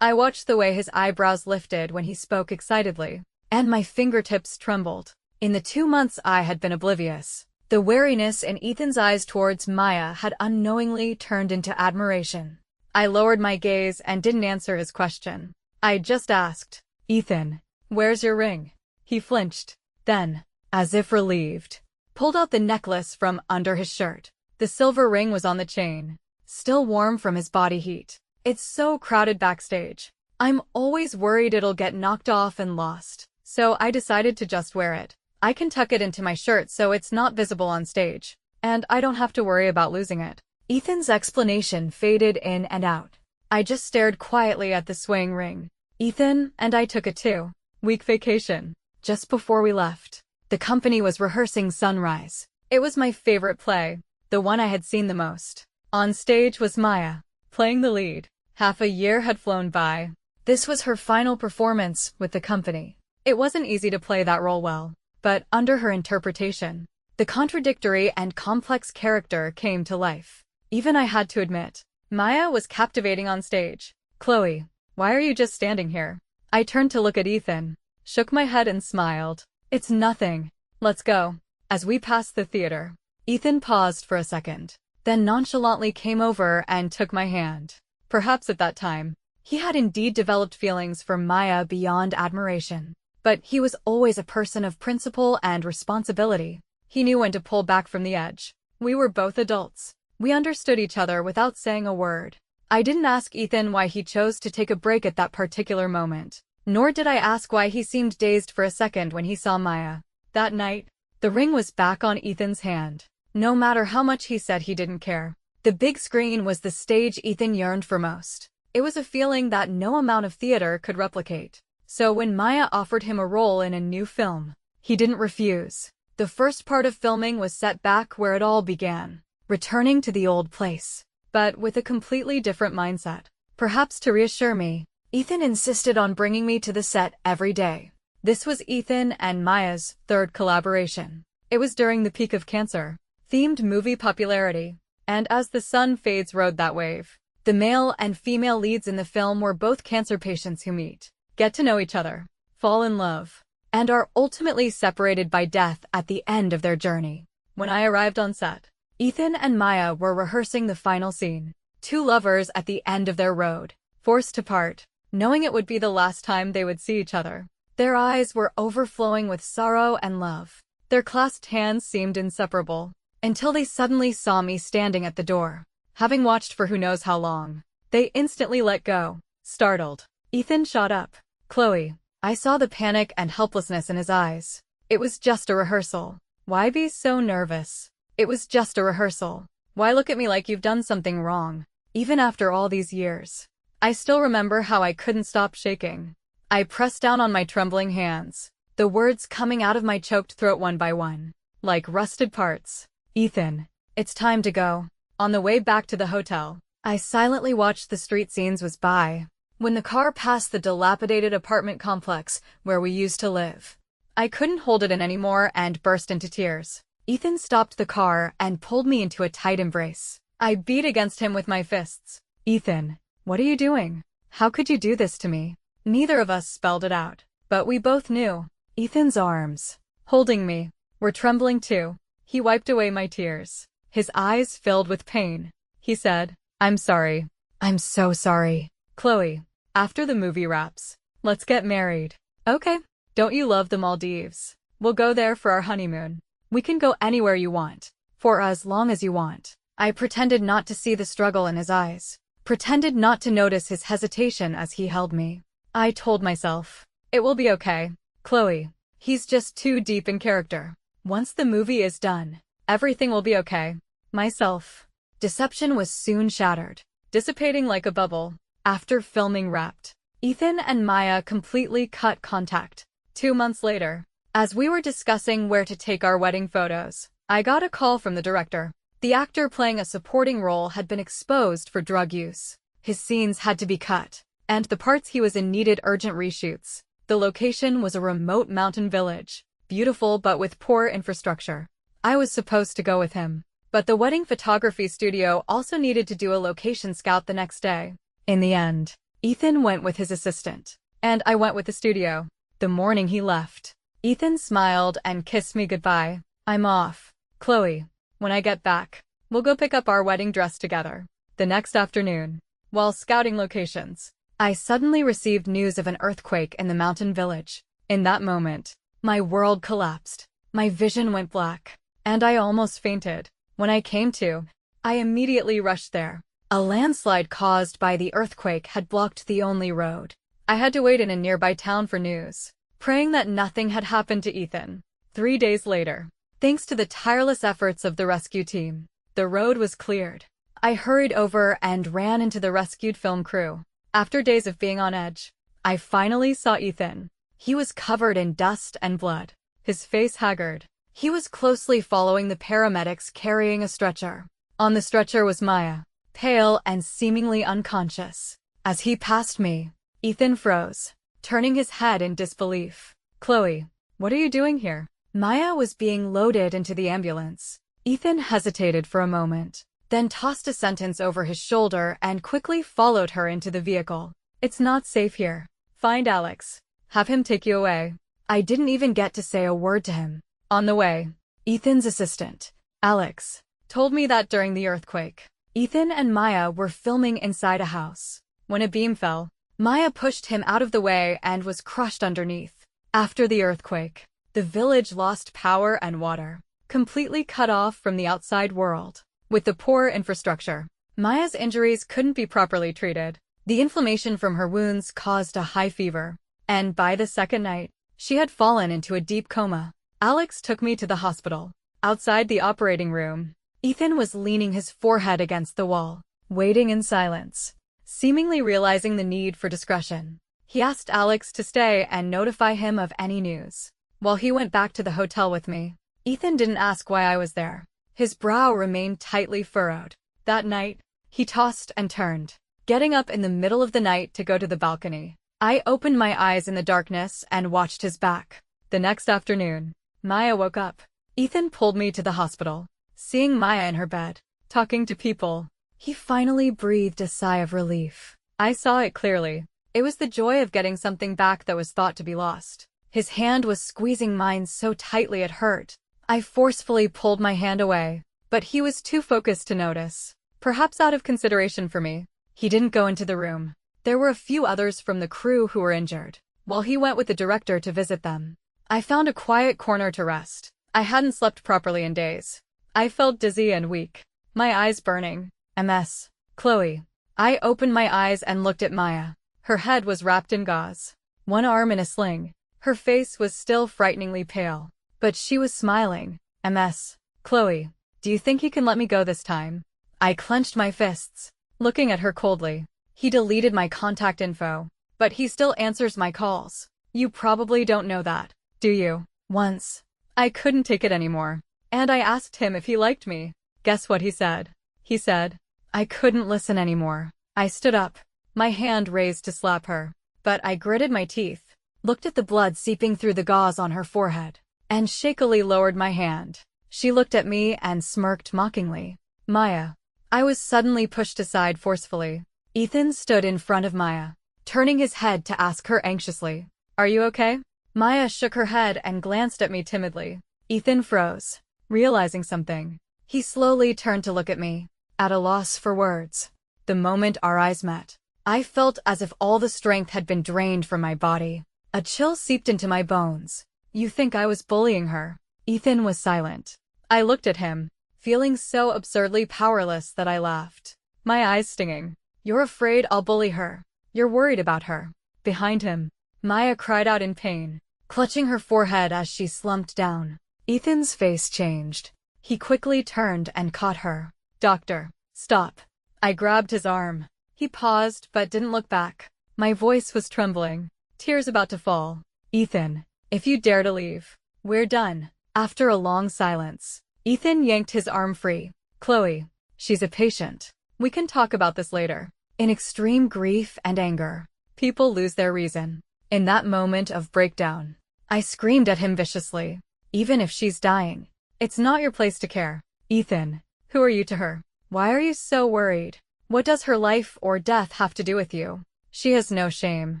Speaker 1: I watched the way his eyebrows lifted when he spoke excitedly, and my fingertips trembled. In the 2 months I had been oblivious, the wariness in Ethan's eyes towards Maya had unknowingly turned into admiration. I lowered my gaze and didn't answer his question. I just asked, Ethan, where's your ring? He flinched, then, as if relieved, pulled out the necklace from under his shirt. The silver ring was on the chain, still warm from his body heat. It's so crowded backstage. I'm always worried it'll get knocked off and lost, so I decided to just wear it. I can tuck it into my shirt so it's not visible on stage, and I don't have to worry about losing it. Ethan's explanation faded in and out. I just stared quietly at the swaying ring. Ethan and I took a 2-week vacation. Just before we left, the company was rehearsing Sunrise. It was my favorite play, the one I had seen the most. On stage was Maya, playing the lead. Half a year had flown by. This was her final performance with the company. It wasn't easy to play that role well, but under her interpretation, the contradictory and complex character came to life. Even I had to admit, Maya was captivating on stage. Chloe, why are you just standing here? I turned to look at Ethan, shook my head and smiled. It's nothing. Let's go. As we passed the theater, Ethan paused for a second, then nonchalantly came over and took my hand. Perhaps at that time, he had indeed developed feelings for Maya beyond admiration. But he was always a person of principle and responsibility. He knew when to pull back from the edge. We were both adults. We understood each other without saying a word. I didn't ask Ethan why he chose to take a break at that particular moment, nor did I ask why he seemed dazed for a second when he saw Maya. That night, the ring was back on Ethan's hand. No matter how much he said he didn't care, the big screen was the stage Ethan yearned for most. It was a feeling that no amount of theater could replicate. So when Maya offered him a role in a new film, he didn't refuse. The first part of filming was set back where it all began, returning to the old place, but with a completely different mindset. Perhaps to reassure me, Ethan insisted on bringing me to the set every day. This was Ethan and Maya's third collaboration. It was during the peak of cancer-themed movie popularity, and as the sun fades rode that wave. The male and female leads in the film were both cancer patients who meet, get to know each other, fall in love, and are ultimately separated by death at the end of their journey. When I arrived on set, Ethan and Maya were rehearsing the final scene. Two lovers at the end of their road, forced to part, knowing it would be the last time they would see each other. Their eyes were overflowing with sorrow and love. Their clasped hands seemed inseparable, until they suddenly saw me standing at the door. Having watched for who knows how long, they instantly let go, startled. Ethan shot up. Chloe, I saw the panic and helplessness in his eyes. It was just a rehearsal. Why be so nervous? It was just a rehearsal. Why look at me like you've done something wrong? Even after all these years, I still remember how I couldn't stop shaking. I pressed down on my trembling hands, the words coming out of my choked throat one by one, like rusted parts. Ethan, it's time to go. On the way back to the hotel, I silently watched the street scenes whiz by. When the car passed the dilapidated apartment complex where we used to live, I couldn't hold it in anymore and burst into tears. Ethan stopped the car and pulled me into a tight embrace. I beat against him with my fists. Ethan, what are you doing? How could you do this to me? Neither of us spelled it out, but we both knew. Ethan's arms, holding me, were trembling too. He wiped away my tears, his eyes filled with pain. He said, I'm sorry. I'm so sorry. Chloe, after the movie wraps, let's get married. Okay. Don't you love the Maldives? We'll go there for our honeymoon. We can go anywhere you want, for as long as you want. I pretended not to see the struggle in his eyes, pretended not to notice his hesitation as he held me. I told myself, it will be okay. Chloe, he's just too deep in character. Once the movie is done, everything will be okay. Myself. Deception was soon shattered, dissipating like a bubble. After filming wrapped, Ethan and Maya completely cut contact. 2 months later, as we were discussing where to take our wedding photos, I got a call from the director. The actor playing a supporting role had been exposed for drug use. His scenes had to be cut, and the parts he was in needed urgent reshoots. The location was a remote mountain village, beautiful but with poor infrastructure. I was supposed to go with him, but the wedding photography studio also needed to do a location scout the next day. In the end, Ethan went with his assistant, and I went with the studio. The morning he left, Ethan smiled and kissed me goodbye. I'm off. Chloe, when I get back, we'll go pick up our wedding dress together. The next afternoon, while scouting locations, I suddenly received news of an earthquake in the mountain village. In that moment, my world collapsed. My vision went black, and I almost fainted. When I came to, I immediately rushed there. A landslide caused by the earthquake had blocked the only road. I had to wait in a nearby town for news, praying that nothing had happened to Ethan. 3 days later, thanks to the tireless efforts of the rescue team, the road was cleared. I hurried over and ran into the rescued film crew. After days of being on edge, I finally saw Ethan. He was covered in dust and blood, his face haggard. He was closely following the paramedics carrying a stretcher. On the stretcher was Maya, pale and seemingly unconscious. As he passed me, Ethan froze, turning his head in disbelief. "Chloe, what are you doing here?" Maya was being loaded into the ambulance. Ethan hesitated for a moment, then tossed a sentence over his shoulder and quickly followed her into the vehicle. "It's not safe here. Find Alex. Have him take you away." I didn't even get to say a word to him. On the way, Ethan's assistant, Alex, told me that during the earthquake, Ethan and Maya were filming inside a house. When a beam fell, Maya pushed him out of the way and was crushed underneath. After the earthquake, the village lost power and water, completely cut off from the outside world. With the poor infrastructure, Maya's injuries couldn't be properly treated. The inflammation from her wounds caused a high fever, and by the second night, she had fallen into a deep coma. Alex took me to the hospital. Outside the operating room, Ethan was leaning his forehead against the wall, waiting in silence, seemingly realizing the need for discretion. He asked Alex to stay and notify him of any news. While he went back to the hotel with me, Ethan didn't ask why I was there. His brow remained tightly furrowed. That night, he tossed and turned, getting up in the middle of the night to go to the balcony. I opened my eyes in the darkness and watched his back. The next afternoon, Maya woke up. Ethan pulled me to the hospital. Seeing Maya in her bed, talking to people, he finally breathed a sigh of relief. I saw it clearly. It was the joy of getting something back that was thought to be lost. His hand was squeezing mine so tightly it hurt. I forcefully pulled my hand away, but he was too focused to notice. Perhaps out of consideration for me, he didn't go into the room. There were a few others from the crew who were injured, while he went with the director to visit them. I found a quiet corner to rest. I hadn't slept properly in days. I felt dizzy and weak, my eyes burning. MS. Chloe. I opened my eyes and looked at Maya. Her head was wrapped in gauze, one arm in a sling. Her face was still frighteningly pale, but she was smiling. MS. Chloe, do you think he can let me go this time? I clenched my fists, looking at her coldly. He deleted my contact info, but he still answers my calls. You probably don't know that, do you? Once, I couldn't take it anymore, and I asked him if he liked me. Guess what he said? He said, I couldn't listen anymore. I stood up, my hand raised to slap her, but I gritted my teeth, looked at the blood seeping through the gauze on her forehead, and shakily lowered my hand. She looked at me and smirked mockingly. Maya. I was suddenly pushed aside forcefully. Ethan stood in front of Maya, turning his head to ask her anxiously, Are you okay? Maya shook her head and glanced at me timidly. Ethan froze, realizing something. He slowly turned to look at me, at a loss for words. The moment our eyes met, I felt as if all the strength had been drained from my body. A chill seeped into my bones. You think I was bullying her? Ethan was silent. I looked at him, feeling so absurdly powerless that I laughed, my eyes stinging. You're afraid I'll bully her. You're worried about her. Behind him, Maya cried out in pain, clutching her forehead as she slumped down. Ethan's face changed. He quickly turned and caught her. Doctor, stop. I grabbed his arm. He paused but didn't look back. My voice was trembling, tears about to fall. Ethan, if you dare to leave, we're done. After a long silence, Ethan yanked his arm free. Chloe, she's a patient. We can talk about this later. In extreme grief and anger, people lose their reason. In that moment of breakdown, I screamed at him viciously. Even if she's dying, it's not your place to care. Ethan, who are you to her? Why are you so worried? What does her life or death have to do with you? She has no shame,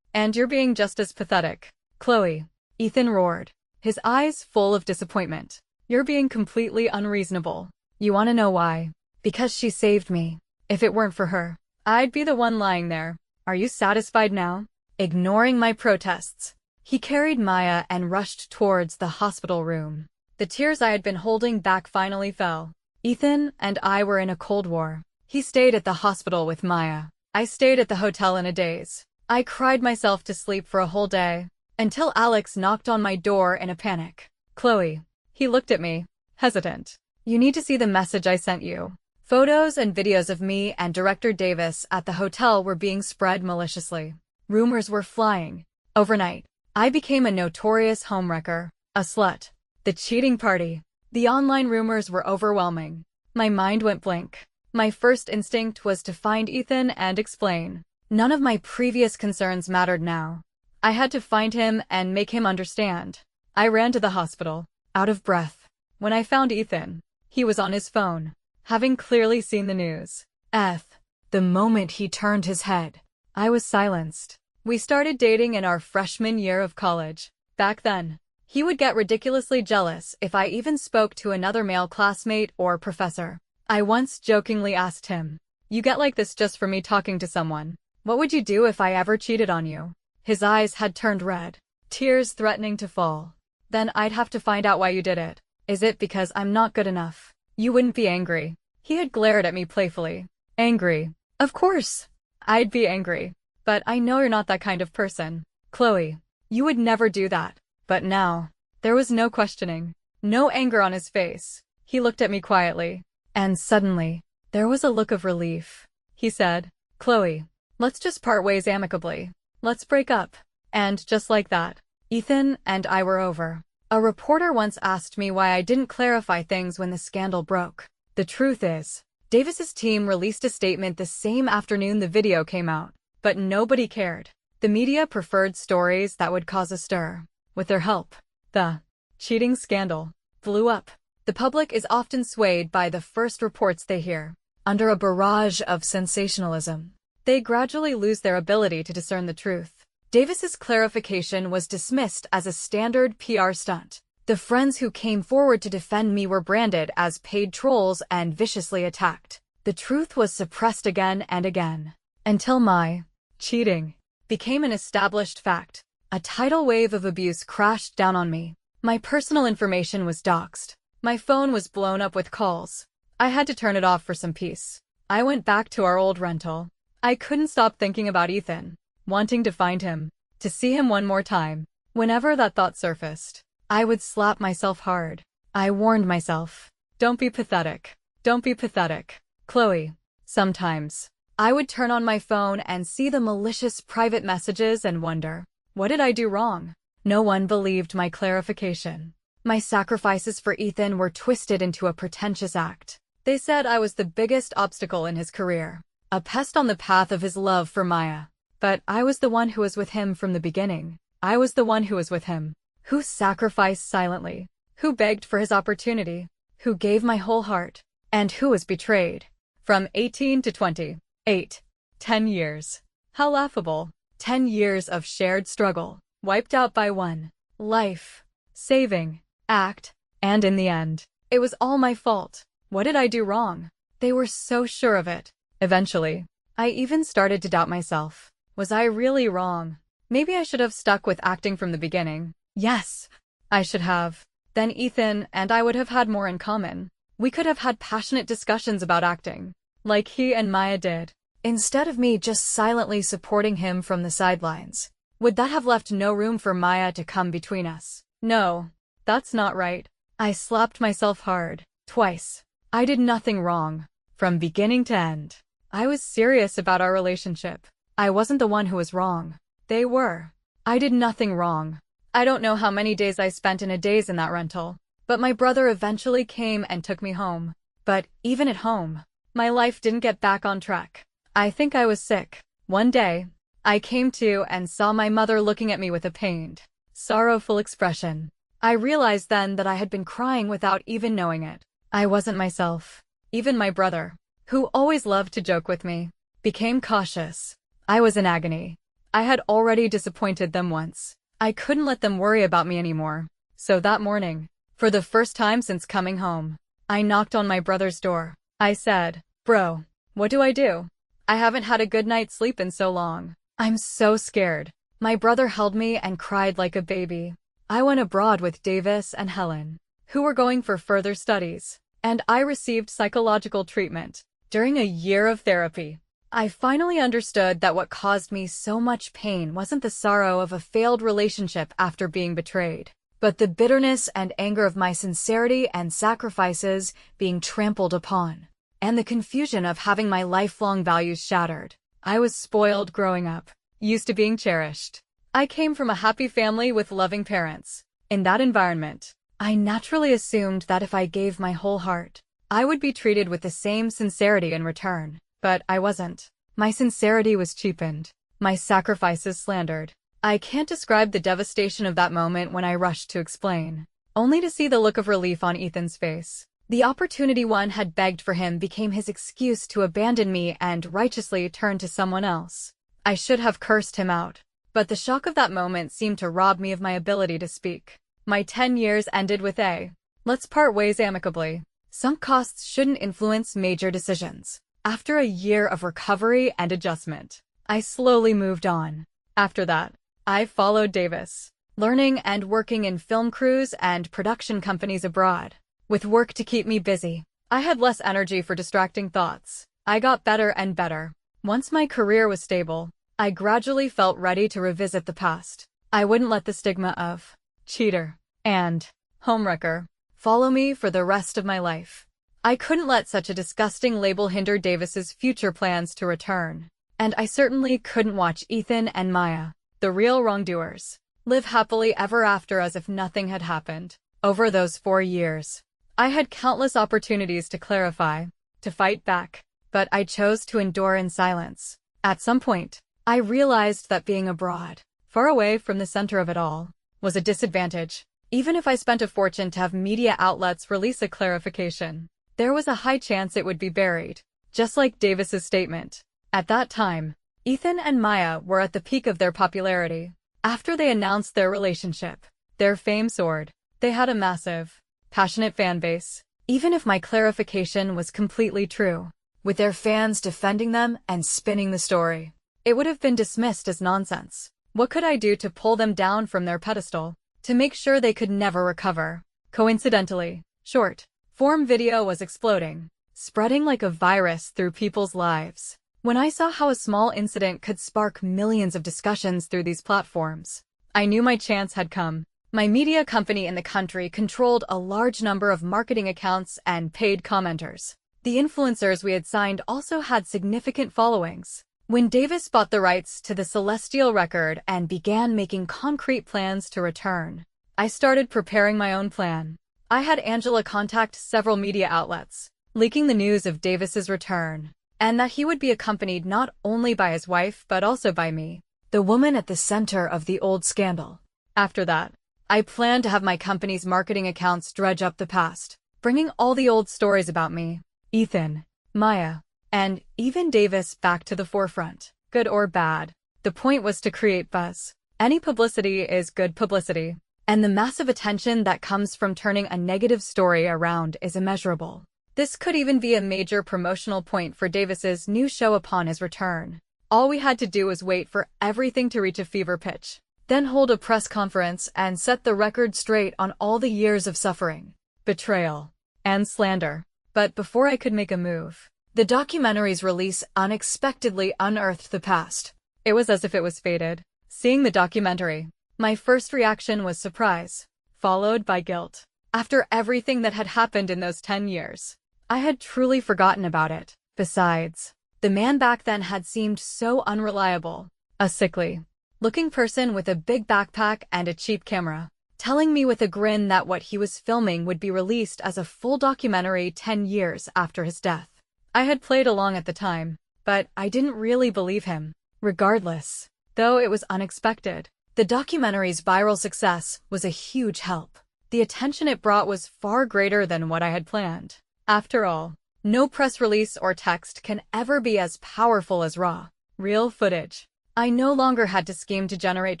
Speaker 1: and you're being just as pathetic. Chloe, Ethan roared, his eyes full of disappointment. You're being completely unreasonable. You want to know why? Because she saved me. If it weren't for her, I'd be the one lying there. Are you satisfied now? Ignoring my protests, he carried Maya and rushed towards the hospital room. The tears I had been holding back finally fell. Ethan and I were in a cold war. He stayed at the hospital with Maya. I stayed at the hotel in a daze. I cried myself to sleep for a whole day, until Alex knocked on my door in a panic. Chloe. He looked at me, hesitant. You need to see the message I sent you. Photos and videos of me and Director Davis at the hotel were being spread maliciously. Rumors were flying. Overnight, I became a notorious homewrecker, a slut. The cheating party. The online rumors were overwhelming. My mind went blank. My first instinct was to find Ethan and explain. None of my previous concerns mattered now. I had to find him and make him understand. I ran to the hospital, out of breath. When I found Ethan, he was on his phone, having clearly seen the news. The moment he turned his head, I was silenced. We started dating in our freshman year of college. Back then, he would get ridiculously jealous if I even spoke to another male classmate or professor. I once jokingly asked him, "You get like this just for me talking to someone. What would you do if I ever cheated on you?" His eyes had turned red, tears threatening to fall. "Then I'd have to find out why you did it. Is it because I'm not good enough? You wouldn't be angry?" He had glared at me playfully. Angry? Of course. I'd be angry. But I know you're not that kind of person. Chloe, you would never do that. But now, there was no questioning, no anger on his face. He looked at me quietly. And suddenly, there was a look of relief. He said, "Chloe, let's just part ways amicably. Let's break up." And just like that, Ethan and I were over. A reporter once asked me why I didn't clarify things when the scandal broke. The truth is, Davis's team released a statement the same afternoon the video came out, but nobody cared. The media preferred stories that would cause a stir. With their help, the cheating scandal blew up. The public is often swayed by the first reports they hear. Under a barrage of sensationalism, they gradually lose their ability to discern the truth. Davis's clarification was dismissed as a standard PR stunt. The friends who came forward to defend me were branded as paid trolls and viciously attacked. The truth was suppressed again and again, until my cheating became an established fact. A tidal wave of abuse crashed down on me. My personal information was doxed. My phone was blown up with calls. I had to turn it off for some peace. I went back to our old rental. I couldn't stop thinking about Ethan, wanting to find him, to see him one more time. Whenever that thought surfaced, I would slap myself hard. I warned myself, "Don't be pathetic. Don't be pathetic." Chloe. Sometimes, I would turn on my phone and see the malicious private messages and wonder, what did I do wrong? No one believed my clarification. My sacrifices for Ethan were twisted into a pretentious act. They said I was the biggest obstacle in his career, a pest on the path of his love for Maya. But I was the one who was with him from the beginning. I was the one who was with him, who sacrificed silently, who begged for his opportunity, who gave my whole heart, and who was betrayed. From 18 to 28. 10 years. How laughable. 10 years of shared struggle, wiped out by one life-saving act, and in the end, it was all my fault. What did I do wrong? They were so sure of it. Eventually, I even started to doubt myself. Was I really wrong? Maybe I should have stuck with acting from the beginning. Yes, I should have. Then Ethan and I would have had more in common. We could have had passionate discussions about acting, like he and Maya did, instead of me just silently supporting him from the sidelines. Would that have left no room for Maya to come between us? No. That's not right. I slapped myself hard, twice. I did nothing wrong. From beginning to end, I was serious about our relationship. I wasn't the one who was wrong. They were. I did nothing wrong. I don't know how many days I spent in a daze in that rental, but my brother eventually came and took me home. But even at home, my life didn't get back on track. I think I was sick. One day, I came to and saw my mother looking at me with a pained, sorrowful expression. I realized then that I had been crying without even knowing it. I wasn't myself. Even my brother, who always loved to joke with me, became cautious. I was in agony. I had already disappointed them once. I couldn't let them worry about me anymore. So that morning, for the first time since coming home, I knocked on my brother's door. I said, "Bro, what do I do? I haven't had a good night's sleep in so long. I'm so scared." My brother held me and cried like a baby. I went abroad with Davis and Helen, who were going for further studies, and I received psychological treatment. During a year of therapy, I finally understood that what caused me so much pain wasn't the sorrow of a failed relationship after being betrayed. but the bitterness and anger of my sincerity and sacrifices being trampled upon, and the confusion of having my lifelong values shattered. I was spoiled growing up, used to being cherished. I came from a happy family with loving parents. In that environment, I naturally assumed that if I gave my whole heart, I would be treated with the same sincerity in return. But I wasn't. My sincerity was cheapened, my sacrifices slandered. I can't describe the devastation of that moment when I rushed to explain, only to see the look of relief on Ethan's face. The opportunity one had begged for him became his excuse to abandon me and righteously turn to someone else. I should have cursed him out, but the shock of that moment seemed to rob me of my ability to speak. My 10 years ended with a "let's part ways amicably." Sunk costs shouldn't influence major decisions. After a year of recovery and adjustment, I slowly moved on. After that, I followed Davis, learning and working in film crews and production companies abroad. With work to keep me busy, I had less energy for distracting thoughts. I got better and better. Once my career was stable, I gradually felt ready to revisit the past. I wouldn't let the stigma of cheater and homewrecker follow me for the rest of my life. I couldn't let such a disgusting label hinder Davis's future plans to return. And I certainly couldn't watch Ethan and Maya, the real wrongdoers, live happily ever after as if nothing had happened. Over those 4 years, I had countless opportunities to clarify, to fight back, but I chose to endure in silence. At some point, I realized that being abroad, far away from the center of it all, was a disadvantage. Even if I spent a fortune to have media outlets release a clarification, there was a high chance it would be buried, just like Davis's statement. At that time, Ethan and Maya were at the peak of their popularity. After they announced their relationship, their fame soared. They had a massive, passionate fan base. Even if my clarification was completely true, with their fans defending them and spinning the story, it would have been dismissed as nonsense. What could I do to pull them down from their pedestal, to make sure they could never recover? Coincidentally, short-form video was exploding, spreading like a virus through people's lives. When I saw how a small incident could spark millions of discussions through these platforms, I knew my chance had come. My media company in the country controlled a large number of marketing accounts and paid commenters. The influencers we had signed also had significant followings. When Davis bought the rights to the Celestial record and began making concrete plans to return, I started preparing my own plan. I had Angela contact several media outlets, leaking the news of Davis's return, and that he would be accompanied not only by his wife but also by me, the woman at the center of the old scandal. After that, I planned to have my company's marketing accounts dredge up the past, bringing all the old stories about me, Ethan, Maya, and even Davis back to the forefront, good or bad. The point was to create buzz. Any publicity is good publicity, and the massive attention that comes from turning a negative story around is immeasurable. This could even be a major promotional point for Davis's new show upon his return. All we had to do was wait for everything to reach a fever pitch, then hold a press conference and set the record straight on all the years of suffering, betrayal, and slander. But before I could make a move, the documentary's release unexpectedly unearthed the past. It was as if it was fated. Seeing the documentary, my first reaction was surprise, followed by guilt. After everything that had happened in those 10 years, I had truly forgotten about it. Besides, the man back then had seemed so unreliable. A sickly-looking person with a big backpack and a cheap camera, telling me with a grin that what he was filming would be released as a full documentary 10 years after his death. I had played along at the time, but I didn't really believe him. Regardless, though it was unexpected, the documentary's viral success was a huge help. The attention it brought was far greater than what I had planned. After all, no press release or text can ever be as powerful as raw, real footage. I no longer had to scheme to generate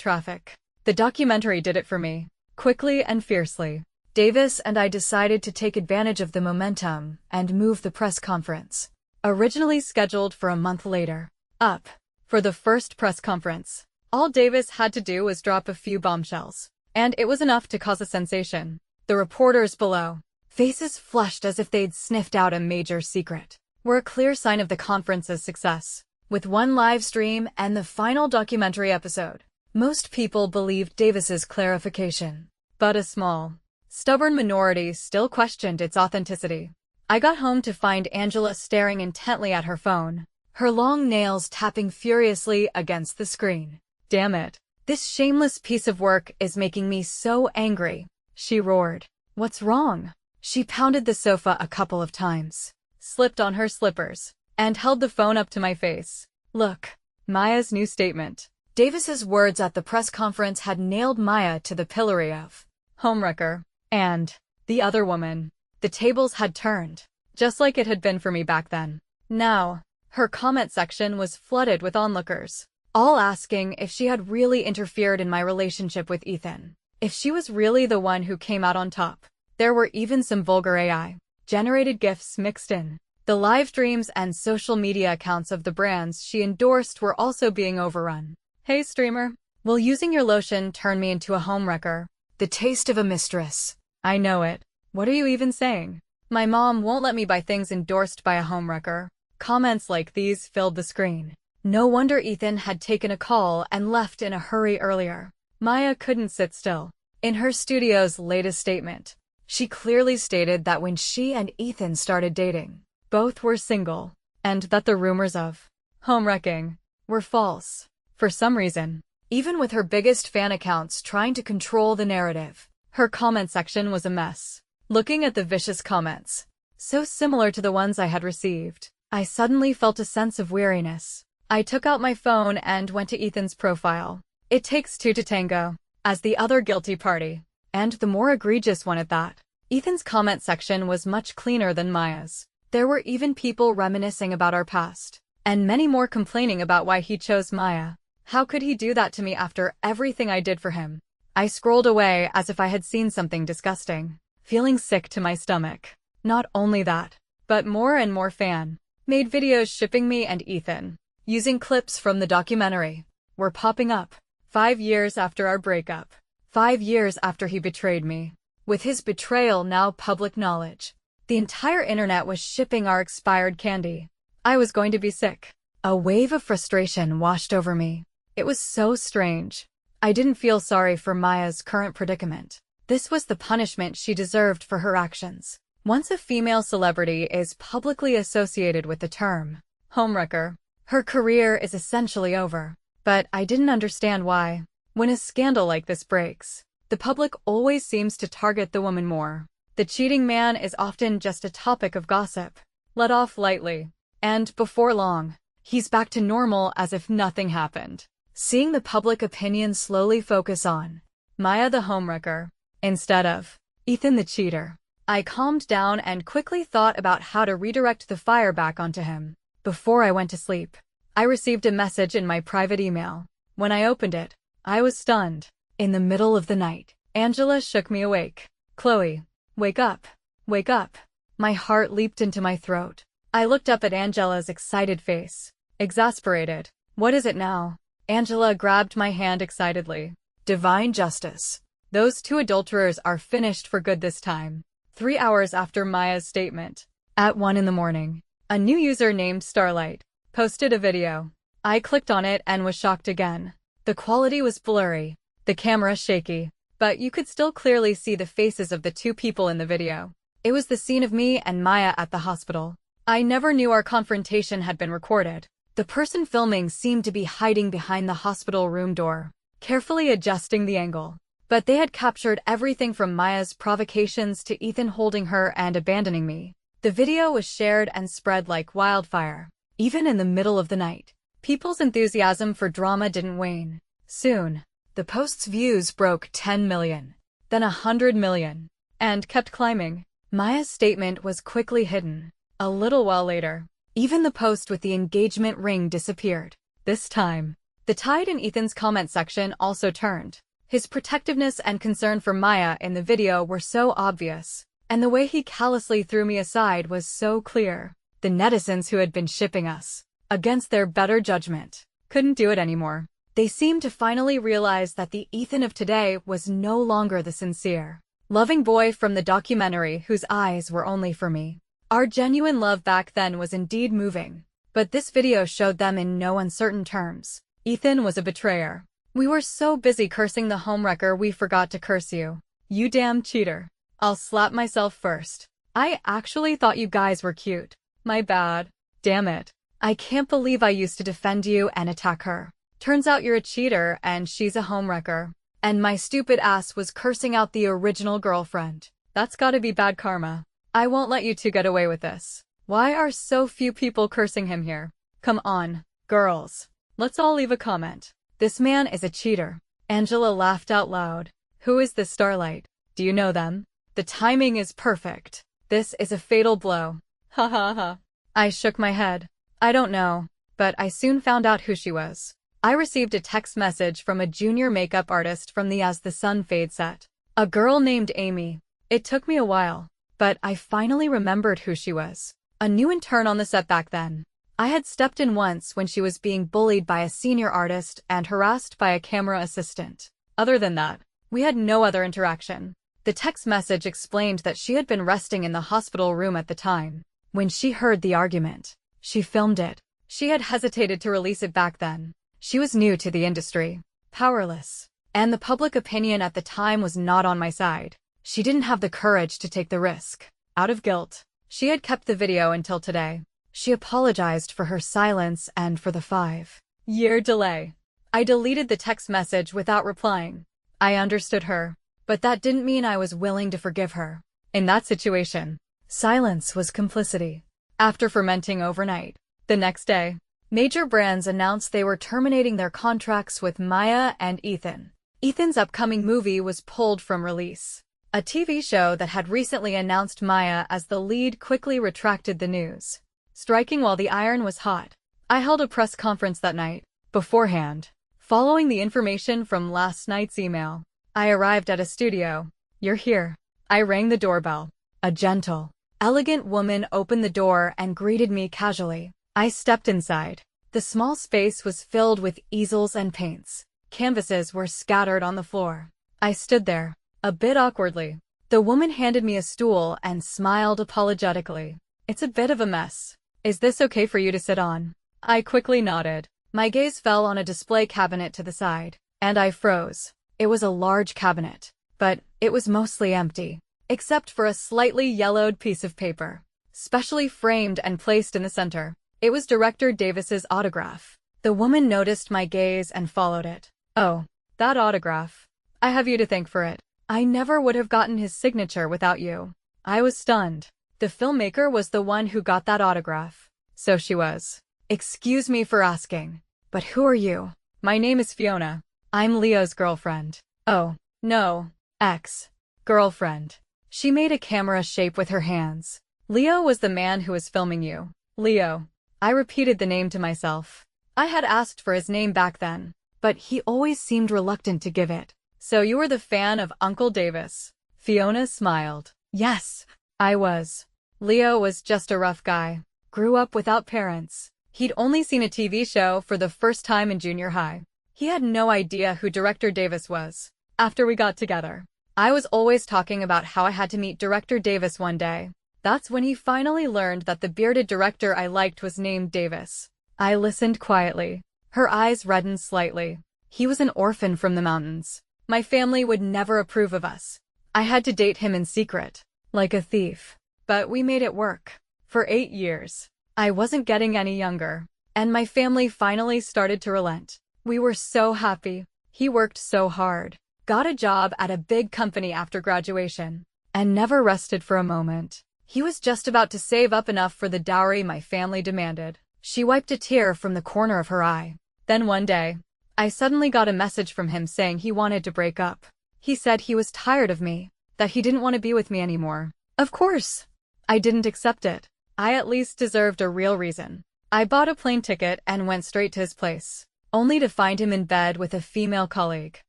Speaker 1: traffic. The documentary did it for me, quickly and fiercely. Davis and I decided to take advantage of the momentum and move the press conference, originally scheduled for a month later, up. For the first press conference, all Davis had to do was drop a few bombshells, and it was enough to cause a sensation. The reporters below, faces flushed as if they'd sniffed out a major secret, were a clear sign of the conference's success. With one live stream and the final documentary episode, most people believed Davis's clarification. but a small, stubborn minority still questioned its authenticity. I got home to find Angela staring intently at her phone, her long nails tapping furiously against the screen. "Damn it. This shameless piece of work is making me so angry," she roared. "What's wrong?" She pounded the sofa a couple of times, slipped on her slippers, and held the phone up to my face. "Look." Maya's new statement. Davis's words at the press conference had nailed Maya to the pillory of homewrecker. And the other woman. The tables had turned, just like it had been for me back then. Now, her comment section was flooded with onlookers, all asking if she had really interfered in my relationship with Ethan, if she was really the one who came out on top. There were even some vulgar AI-generated GIFs mixed in. The live streams and social media accounts of the brands she endorsed were also being overrun. "Hey streamer, will using your lotion turn me into a homewrecker? The taste of a mistress. I know it. What are you even saying? My mom won't let me buy things endorsed by a homewrecker." Comments like these filled the screen. No wonder Ethan had taken a call and left in a hurry earlier. Maya couldn't sit still. In her studio's latest statement, she clearly stated that when she and Ethan started dating, both were single, and that the rumors of homewrecking were false. For some reason, even with her biggest fan accounts trying to control the narrative, her comment section was a mess. Looking at the vicious comments, so similar to the ones I had received, I suddenly felt a sense of weariness. I took out my phone and went to Ethan's profile. It takes two to tango, as the other guilty party, and the more egregious one at that. Ethan's comment section was much cleaner than Maya's. There were even people reminiscing about our past, and many more complaining about why he chose Maya. How could he do that to me after everything I did for him? I scrolled away as if I had seen something disgusting, feeling sick to my stomach. Not only that, but more and more fan-made videos shipping me and Ethan, using clips from the documentary, were popping up. 5 years after our breakup. 5 years after he betrayed me. With his betrayal now public knowledge, the entire internet was shipping our expired candy. I was going to be sick. A wave of frustration washed over me. It was so strange. I didn't feel sorry for Maya's current predicament. This was the punishment she deserved for her actions. Once a female celebrity is publicly associated with the term homewrecker, her career is essentially over. But I didn't understand why. When a scandal like this breaks, the public always seems to target the woman more. The cheating man is often just a topic of gossip, let off lightly, and before long, he's back to normal as if nothing happened. Seeing the public opinion slowly focus on Maya the homewrecker, instead of Ethan the cheater, I calmed down and quickly thought about how to redirect the fire back onto him. Before I went to sleep, I received a message in my private email. When I opened it, I was stunned. In the middle of the night, Angela shook me awake. "Chloe, wake up. Wake up." My heart leaped into my throat. I looked up at Angela's excited face. Exasperated. "What is it now?" Angela grabbed my hand excitedly. "Divine justice. Those two adulterers are finished for good this time." 3 hours after Maya's statement, at 1 in the morning, a new user named Starlight posted a video. I clicked on it and was shocked again. The quality was blurry, the camera shaky, but you could still clearly see the faces of the two people in the video. It was the scene of me and Maya at the hospital. I never knew our confrontation had been recorded. The person filming seemed to be hiding behind the hospital room door, carefully adjusting the angle. But they had captured everything from Maya's provocations to Ethan holding her and abandoning me. The video was shared and spread like wildfire. Even in the middle of the night, people's enthusiasm for drama didn't wane. Soon, the post's views broke 10 million, then 100 million, and kept climbing. Maya's statement was quickly hidden. A little while later, even the post with the engagement ring disappeared. This time, the tide in Ethan's comment section also turned. His protectiveness and concern for Maya in the video were so obvious, and the way he callously threw me aside was so clear. The netizens who had been shipping us, against their better judgment, couldn't do it anymore. They seemed to finally realize that the Ethan of today was no longer the sincere, loving boy from the documentary whose eyes were only for me. Our genuine love back then was indeed moving, but this video showed them in no uncertain terms. Ethan was a betrayer. "We were so busy cursing the homewrecker we forgot to curse you." You damn cheater. I'll slap myself first. I actually thought you guys were cute. My bad. Damn it. I can't believe I used to defend you and attack her. Turns out you're a cheater and she's a homewrecker. And my stupid ass was cursing out the original girlfriend. That's gotta be bad karma. I won't let you two get away with this. Why are so few people cursing him here? Come on, girls. Let's all leave a comment. This man is a cheater. Angela laughed out loud. Who is this starlight? Do you know them? The timing is perfect. This is a fatal blow. Ha ha ha. I shook my head. I don't know, but I soon found out who she was. I received a text message from a junior makeup artist from the As the Sun Fades set. A girl named Amy. It took me a while, but I finally remembered who she was. A new intern on the set back then. I had stepped in once when she was being bullied by a senior artist and harassed by a camera assistant. Other than that, we had no other interaction. The text message explained that she had been resting in the hospital room at the time. When she heard the argument, she filmed it. She had hesitated to release it back then. She was new to the industry, powerless, and the public opinion at the time was not on my side. She didn't have the courage to take the risk. Out of guilt, she had kept the video until today. She apologized for her silence and for the 5-year delay. I deleted the text message without replying. I understood her, but that didn't mean I was willing to forgive her. In that situation, silence was complicity. After fermenting overnight, the next day, major brands announced they were terminating their contracts with Maya and Ethan. Ethan's upcoming movie was pulled from release. A TV show that had recently announced Maya as the lead quickly retracted the news. Striking while the iron was hot, I held a press conference that night. Beforehand, following the information from last night's email, I arrived at a studio. You're here. I rang the doorbell. A gentle, elegant woman opened the door and greeted me casually. I stepped inside. The small space was filled with easels and paints. Canvases were scattered on the floor. I stood there, a bit awkwardly. The woman handed me a stool and smiled apologetically. It's a bit of a mess. Is this okay for you to sit on? I quickly nodded. My gaze fell on a display cabinet to the side, and I froze. It was a large cabinet, but it was mostly empty, except for a slightly yellowed piece of paper, specially framed and placed in the center. It was Director Davis's autograph. The woman noticed my gaze and followed it. Oh, that autograph. I have you to thank for it. I never would have gotten his signature without you. I was stunned. The filmmaker was the one who got that autograph. So she was. Excuse me for asking, but who are you? My name is Fiona. I'm Leo's girlfriend. Oh, no. Ex-girlfriend. She made a camera shape with her hands. Leo was the man who was filming you. Leo. I repeated the name to myself. I had asked for his name back then, but he always seemed reluctant to give it. So you were the fan of Uncle Davis. Fiona smiled. Yes, I was. Leo was just a rough guy. Grew up without parents. He'd only seen a TV show for the first time in junior high. He had no idea who Director Davis was. After we got together, I was always talking about how I had to meet Director Davis one day. That's when he finally learned that the bearded director I liked was named Davis. I listened quietly. Her eyes reddened slightly. He was an orphan from the mountains. My family would never approve of us. I had to date him in secret, like a thief. But we made it work. For 8 years. I wasn't getting any younger, and my family finally started to relent. We were so happy. He worked so hard, got a job at a big company after graduation, and never rested for a moment. He was just about to save up enough for the dowry my family demanded. She wiped a tear from the corner of her eye. Then one day, I suddenly got a message from him saying he wanted to break up. He said he was tired of me, that he didn't want to be with me anymore. Of course, I didn't accept it. I at least deserved a real reason. I bought a plane ticket and went straight to his place, only to find him in bed with a female colleague.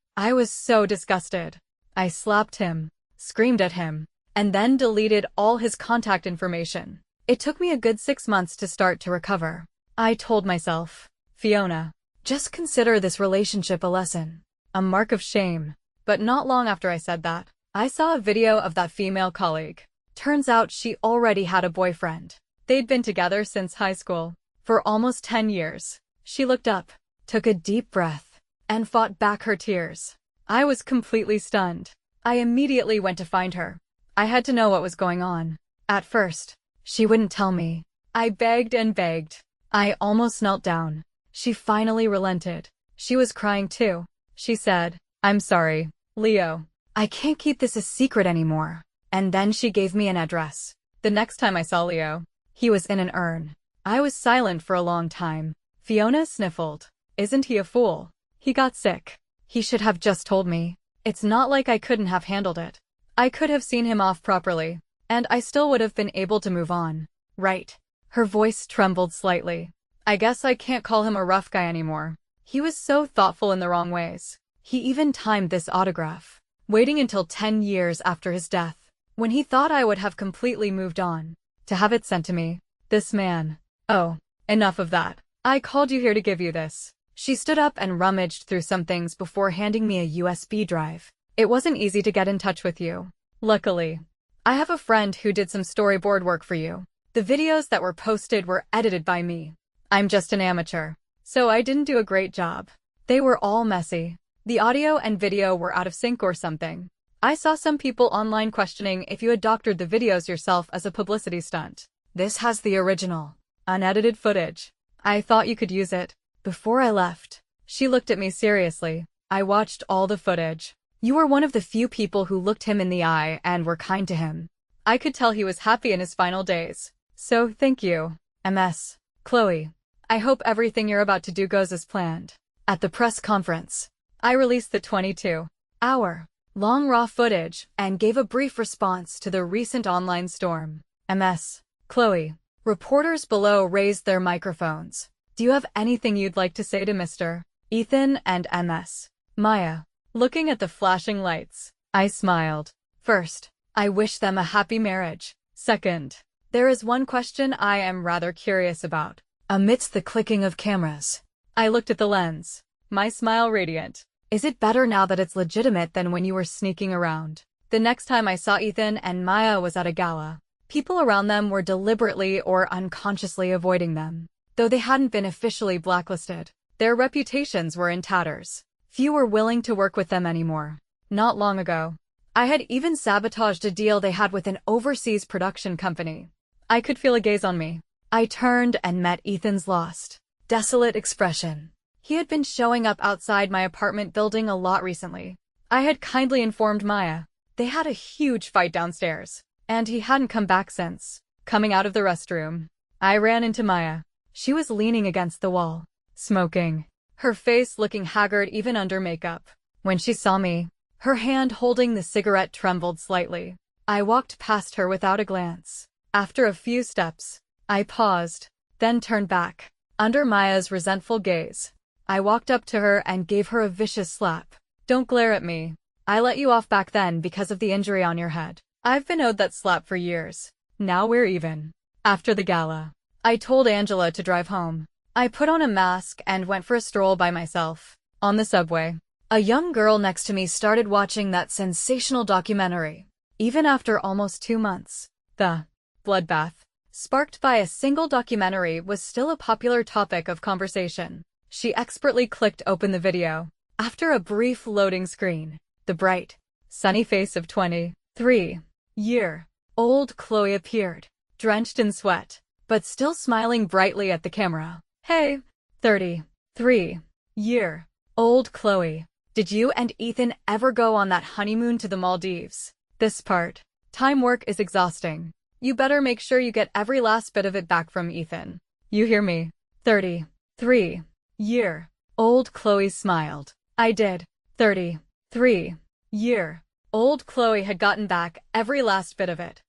Speaker 1: I was so disgusted. I slapped him, screamed at him, and then deleted all his contact information. It took me a good 6 months to start to recover. I told myself, Fiona, just consider this relationship a lesson, a mark of shame. But not long after I said that, I saw a video of that female colleague. Turns out she already had a boyfriend. They'd been together since high school, for almost 10 years. She looked up, took a deep breath, and fought back her tears. I was completely stunned. I immediately went to find her. I had to know what was going on. At first, she wouldn't tell me. I begged and begged. I almost knelt down. She finally relented. She was crying too. She said, "I'm sorry, Leo. I can't keep this a secret anymore." And then she gave me an address. The next time I saw Leo, he was in an urn. I was silent for a long time. Fiona sniffled. "Isn't he a fool? He got sick. He should have just told me. It's not like I couldn't have handled it. I could have seen him off properly, and I still would have been able to move on." "Right." Her voice trembled slightly. "I guess I can't call him a rough guy anymore. He was so thoughtful in the wrong ways. He even timed this autograph, waiting until 10 years after his death, when he thought I would have completely moved on, to have it sent to me. This man." "Oh, enough of that. I called you here to give you this." She stood up and rummaged through some things before handing me a USB drive. "It wasn't easy to get in touch with you. Luckily, I have a friend who did some storyboard work for you. The videos that were posted were edited by me. I'm just an amateur, so I didn't do a great job. They were all messy. The audio and video were out of sync or something. I saw some people online questioning if you had doctored the videos yourself as a publicity stunt. This has the original, unedited footage. I thought you could use it." Before I left, she looked at me seriously. "I watched all the footage. You were one of the few people who looked him in the eye and were kind to him. I could tell he was happy in his final days. So thank you. MS. Chloe. I hope everything you're about to do goes as planned." At the press conference, I released the 22-hour long raw footage and gave a brief response to the recent online storm. MS. Chloe. Reporters below raised their microphones. "Do you have anything you'd like to say to Mr. Ethan and MS. Maya?" Looking at the flashing lights, I smiled. "First, I wish them a happy marriage. Second, there is one question I am rather curious about." Amidst the clicking of cameras, I looked at the lens, my smile radiant. "Is it better now that it's legitimate than when you were sneaking around?" The next time I saw Ethan and Maya was at a gala. People around them were deliberately or unconsciously avoiding them. Though they hadn't been officially blacklisted, their reputations were in tatters. Few were willing to work with them anymore. Not long ago, I had even sabotaged a deal they had with an overseas production company. I could feel a gaze on me. I turned and met Ethan's lost, desolate expression. He had been showing up outside my apartment building a lot recently. I had kindly informed Maya. They had a huge fight downstairs, and he hadn't come back since. Coming out of the restroom, I ran into Maya. She was leaning against the wall, smoking, her face looking haggard even under makeup. When she saw me, her hand holding the cigarette trembled slightly. I walked past her without a glance. After a few steps, I paused, then turned back. Under Maya's resentful gaze, I walked up to her and gave her a vicious slap. "Don't glare at me. I let you off back then because of the injury on your head. I've been owed that slap for years. Now we're even." After the gala, I told Angela to drive home. I put on a mask and went for a stroll by myself. On the subway, a young girl next to me started watching that sensational documentary. Even after almost 2 months, the bloodbath, sparked by a single documentary, was still a popular topic of conversation. She expertly clicked open the video. After a brief loading screen, the bright, sunny face of 23-year-old Chloe appeared, drenched in sweat, but still smiling brightly at the camera. "Hey, 33-year-old Chloe, did you and Ethan ever go on that honeymoon to the Maldives? This part-time work is exhausting. You better make sure you get every last bit of it back from Ethan. You hear me?" 33-year-old Chloe smiled. I did. 33-year-old Chloe had gotten back every last bit of it.